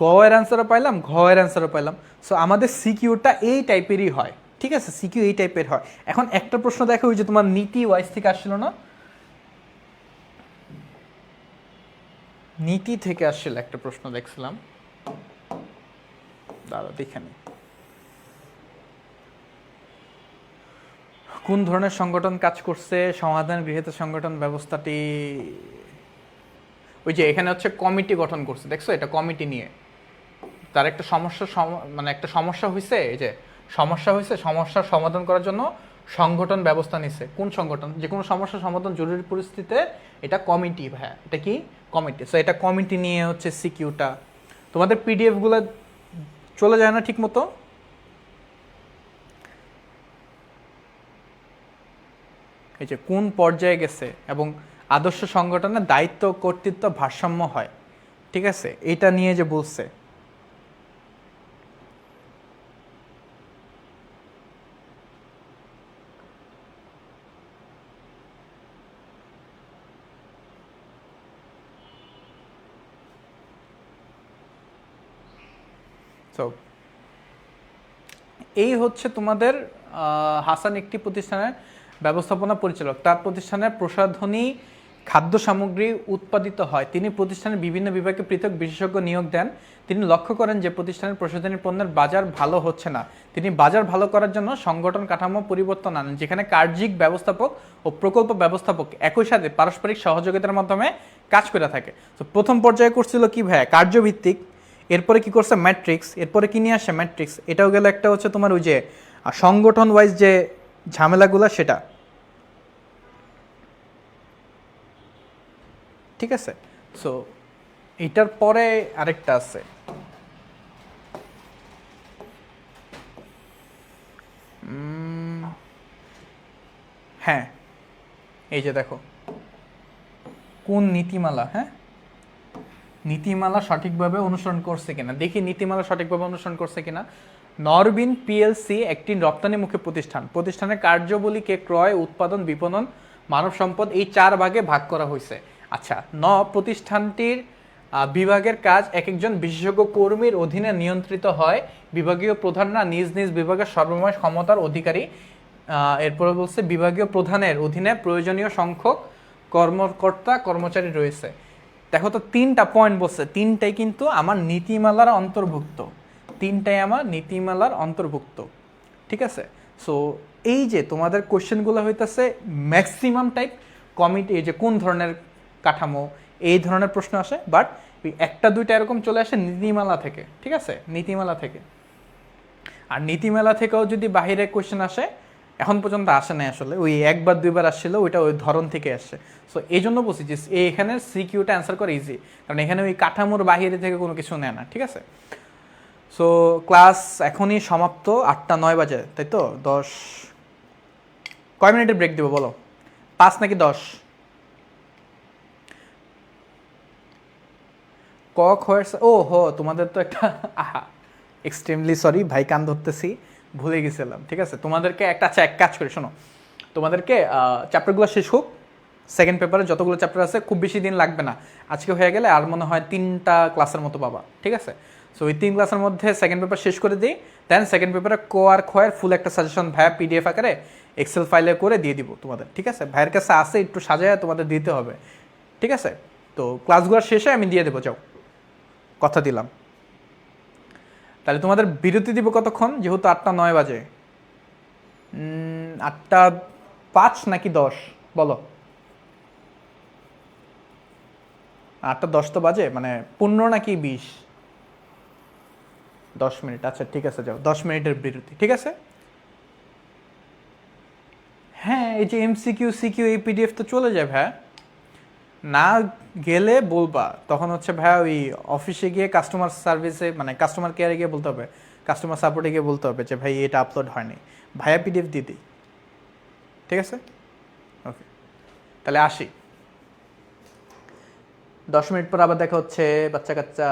গ এর অ্যান্সারও পাইলাম, ঘ এর অ্যান্সারও পাইলাম। সো আমাদের সিকিউটা এই টাইপেরই হয়, ঠিক আছে, সিকিউ এই টাইপের হয়। এখন একটা প্রশ্ন দেখো, ওই যে তোমার নীতি ওয়াইজ থেকে আসছিল না, নীতি থেকে আসছিল একটা প্রশ্ন দেখছিলাম, দাঁড়া দেখে নি। কোন ধরনের সংগঠন কাজ করছে সমাধান গৃহীত সংগঠন ব্যবস্থাটি? ওই যে এখানে হচ্ছে কমিটি গঠন করছে, দেখছো এটা কমিটি নিয়ে তার একটা সমস্যা, মানে একটা সমস্যা হয়েছে, এই যে সমস্যা হয়েছে, সমস্যার সমাধান করার জন্য সংগঠন ব্যবস্থা নিছে। কোন সংগঠন? যে কোনো সমস্যার সমাধান জরুরি পরিস্থিতিতে এটা কমিটি, ভাইয়া এটা কি কমিটি। সো এটা কমিটি নিয়ে হচ্ছে সিকিউটা। তোমাদের পিডিএফ গুলো চলে যায় না ঠিক মতো? এই যে কোন পর্যায়ে গেছে এবং আদর্শ সংগঠনের দায়িত্ব কর্তৃত্ব ভারসাম্য হয়, ঠিক আছে, এটা নিয়ে যে বলছে। তো এই হচ্ছে তোমাদের হাসান একটি প্রতিষ্ঠানের ব্যবস্থাপনা পরিচালক, তার প্রতিষ্ঠানের প্রসাধনী খাদ্য সামগ্রী উৎপাদিত হয়, তিনি প্রতিষ্ঠানের বিভিন্ন বিভাগে পৃথক বিশেষজ্ঞ নিয়োগ দেন। তিনি লক্ষ্য করেন যে প্রতিষ্ঠানের প্রসাধনী পণ্যের বাজার ভালো হচ্ছে না, তিনি বাজার ভালো করার জন্য সংগঠন কাঠামো পরিবর্তন আনেন, যেখানে কার্যিক ব্যবস্থাপক ও প্রকল্প ব্যবস্থাপক একই সাথে পারস্পরিক সহযোগিতার মাধ্যমে কাজ করে থাকে। তো প্রথম পর্যায়ে করছিল কি ভাইয়া কার্যভিত্তিক, এরপরে কি করছে ম্যাট্রিক্স, এরপরে কি নিয়ে আসে ম্যাট্রিক্স, এটাও গেল একটা হচ্ছে তোমার ওই যে সংগঠন ওয়াইজ যে ঝামেলাগুলো সেটা, ঠিক আছে। সো এটার পরে আরেকটা আছে, হ্যাঁ এই যে দেখো কোন নীতিমালা, হ্যাঁ নীতিমালা সঠিকভাবে অনুসরণ করছে কিনা দেখি, নীতিমালা সঠিকভাবে অনুসরণ করছে কিনা। নরবিন পিএলসি একটি রপ্তানিমুখী প্রতিষ্ঠান, প্রতিষ্ঠানের কার্যাবলীকে ক্রয়, উৎপাদন, বিপণন, মানব সম্পদ এই 4 ভাগে ভাগ করা হয়েছে। আচ্ছা, প্রতিষ্ঠানটির বিভাগের কাজ এক একজন বিশেষজ্ঞ কর্মীর অধীনে নিয়ন্ত্রিত হয়, বিভাগীয় প্রধানরা নিজ নিজ বিভাগের সর্বময় ক্ষমতার অধিকারী। এরপরে বলছে বিভাগীয় প্রধানের অধীনে প্রয়োজনীয় সংখ্যক কর্মকর্তা কর্মচারী রয়েছে। দেখো তো 3টা পয়েন্ট বলছে, 3টাই কিন্তু আমার নীতিমালার অন্তর্ভুক্ত, 3টাই আমার নীতিমালার অন্তর্ভুক্ত, ঠিক আছে। সো এই যে তোমাদের কোশ্চেনগুলো হইতেছে ম্যাক্সিমাম টাইপ কমিটি, এই যে কোন ধরনের কাঠামো, এই ধরনের প্রশ্ন আসে, বাট একটা দুইটা এরকম চলে আসে নীতিমালা থেকে, ঠিক আছে, নীতিমালা থেকে। আর নীতিমালা থেকেও যদি বাহিরে কোয়েশ্চেন আসে, এখন পর্যন্ত আসে নাই আসলে, ওই একবার দুইবার আসছিল, ওইটা ওই ধরন থেকে আসছে। সো এই জন্য বলছি যে এখানে সিকিউটা অ্যান্সার করা ইজি, কারণ এখানে ওই কাঠামোর বাহিরে থেকে কোনো কিছু নেয় না, ঠিক আছে। সো ক্লাস এখনই সমাপ্ত, 8টা 9 বাজে, তাই তো? 10 কয় মিনিটের ব্রেক দেবো বলো? 5 নাকি 10? ক খয়ের ও হো, তোমাদের তো একটা আহা, এক্সট্রিমলি সরি ভাই, কান ধরতেছি, ভুলে গেছিলাম, ঠিক আছে। তোমাদেরকে একটা, আচ্ছা এক কাজ করি, শোনো, তোমাদেরকে চ্যাপ্টারগুলো শেষ হোক, সেকেন্ড পেপারে যতগুলো চ্যাপ্টার আছে খুব বেশি দিন লাগবে না, আজকে হয়ে গেলে আর মনে হয় 3টা ক্লাসের মতো পাবা, ঠিক আছে। সো ওই 3 ক্লাসের মধ্যে সেকেন্ড পেপার শেষ করে দিই, দেন সেকেন্ড পেপারে ক আর খয়ের ফুল একটা সাজেশন ভাইয়া পিডিএফ আকারে এক্সেল ফাইলে করে দিয়ে দিব তোমাদের, ঠিক আছে। ভাইয়ের কাছে আসে, একটু সাজায় তোমাদের দিতে হবে, ঠিক আছে। তো ক্লাসগুলো শেষে আমি দিয়ে দেবো, যাও, কথা দিলাম। তাহলে তোমাদের বিরতি দিব কতক্ষণ, যেহেতু 8টা 9 বাজে? 8টা 5 নাকি 10 বলো? 8টা 10 তো বাজে, মানে 15 নাকি 20? 10 মিনিট, আচ্ছা ঠিক আছে, যাও, 10 মিনিটের বিরতি, ঠিক আছে। হ্যাঁ, এই যে এমসিকিউ সিকিউ এই পিডিএফ তো চলে যায় ভাইয়া, না গেলে বলবা, তখন হচ্ছে ভাইয়া ওই অফিসে গিয়ে কাস্টমার সার্ভিসে, মানে কাস্টমার কেয়ারে গিয়ে বলতে হবে, কাস্টমার সাপোর্টে গিয়ে বলতে হবে যে ভাই এটা আপলোড হয়নি, ভাইয়া পিডিএফ দিয়ে দিই, ঠিক আছে। ওকে, তাহলে আসি, 10 মিনিট পর আবার দেখা হচ্ছে বাচ্চা কাচ্চা।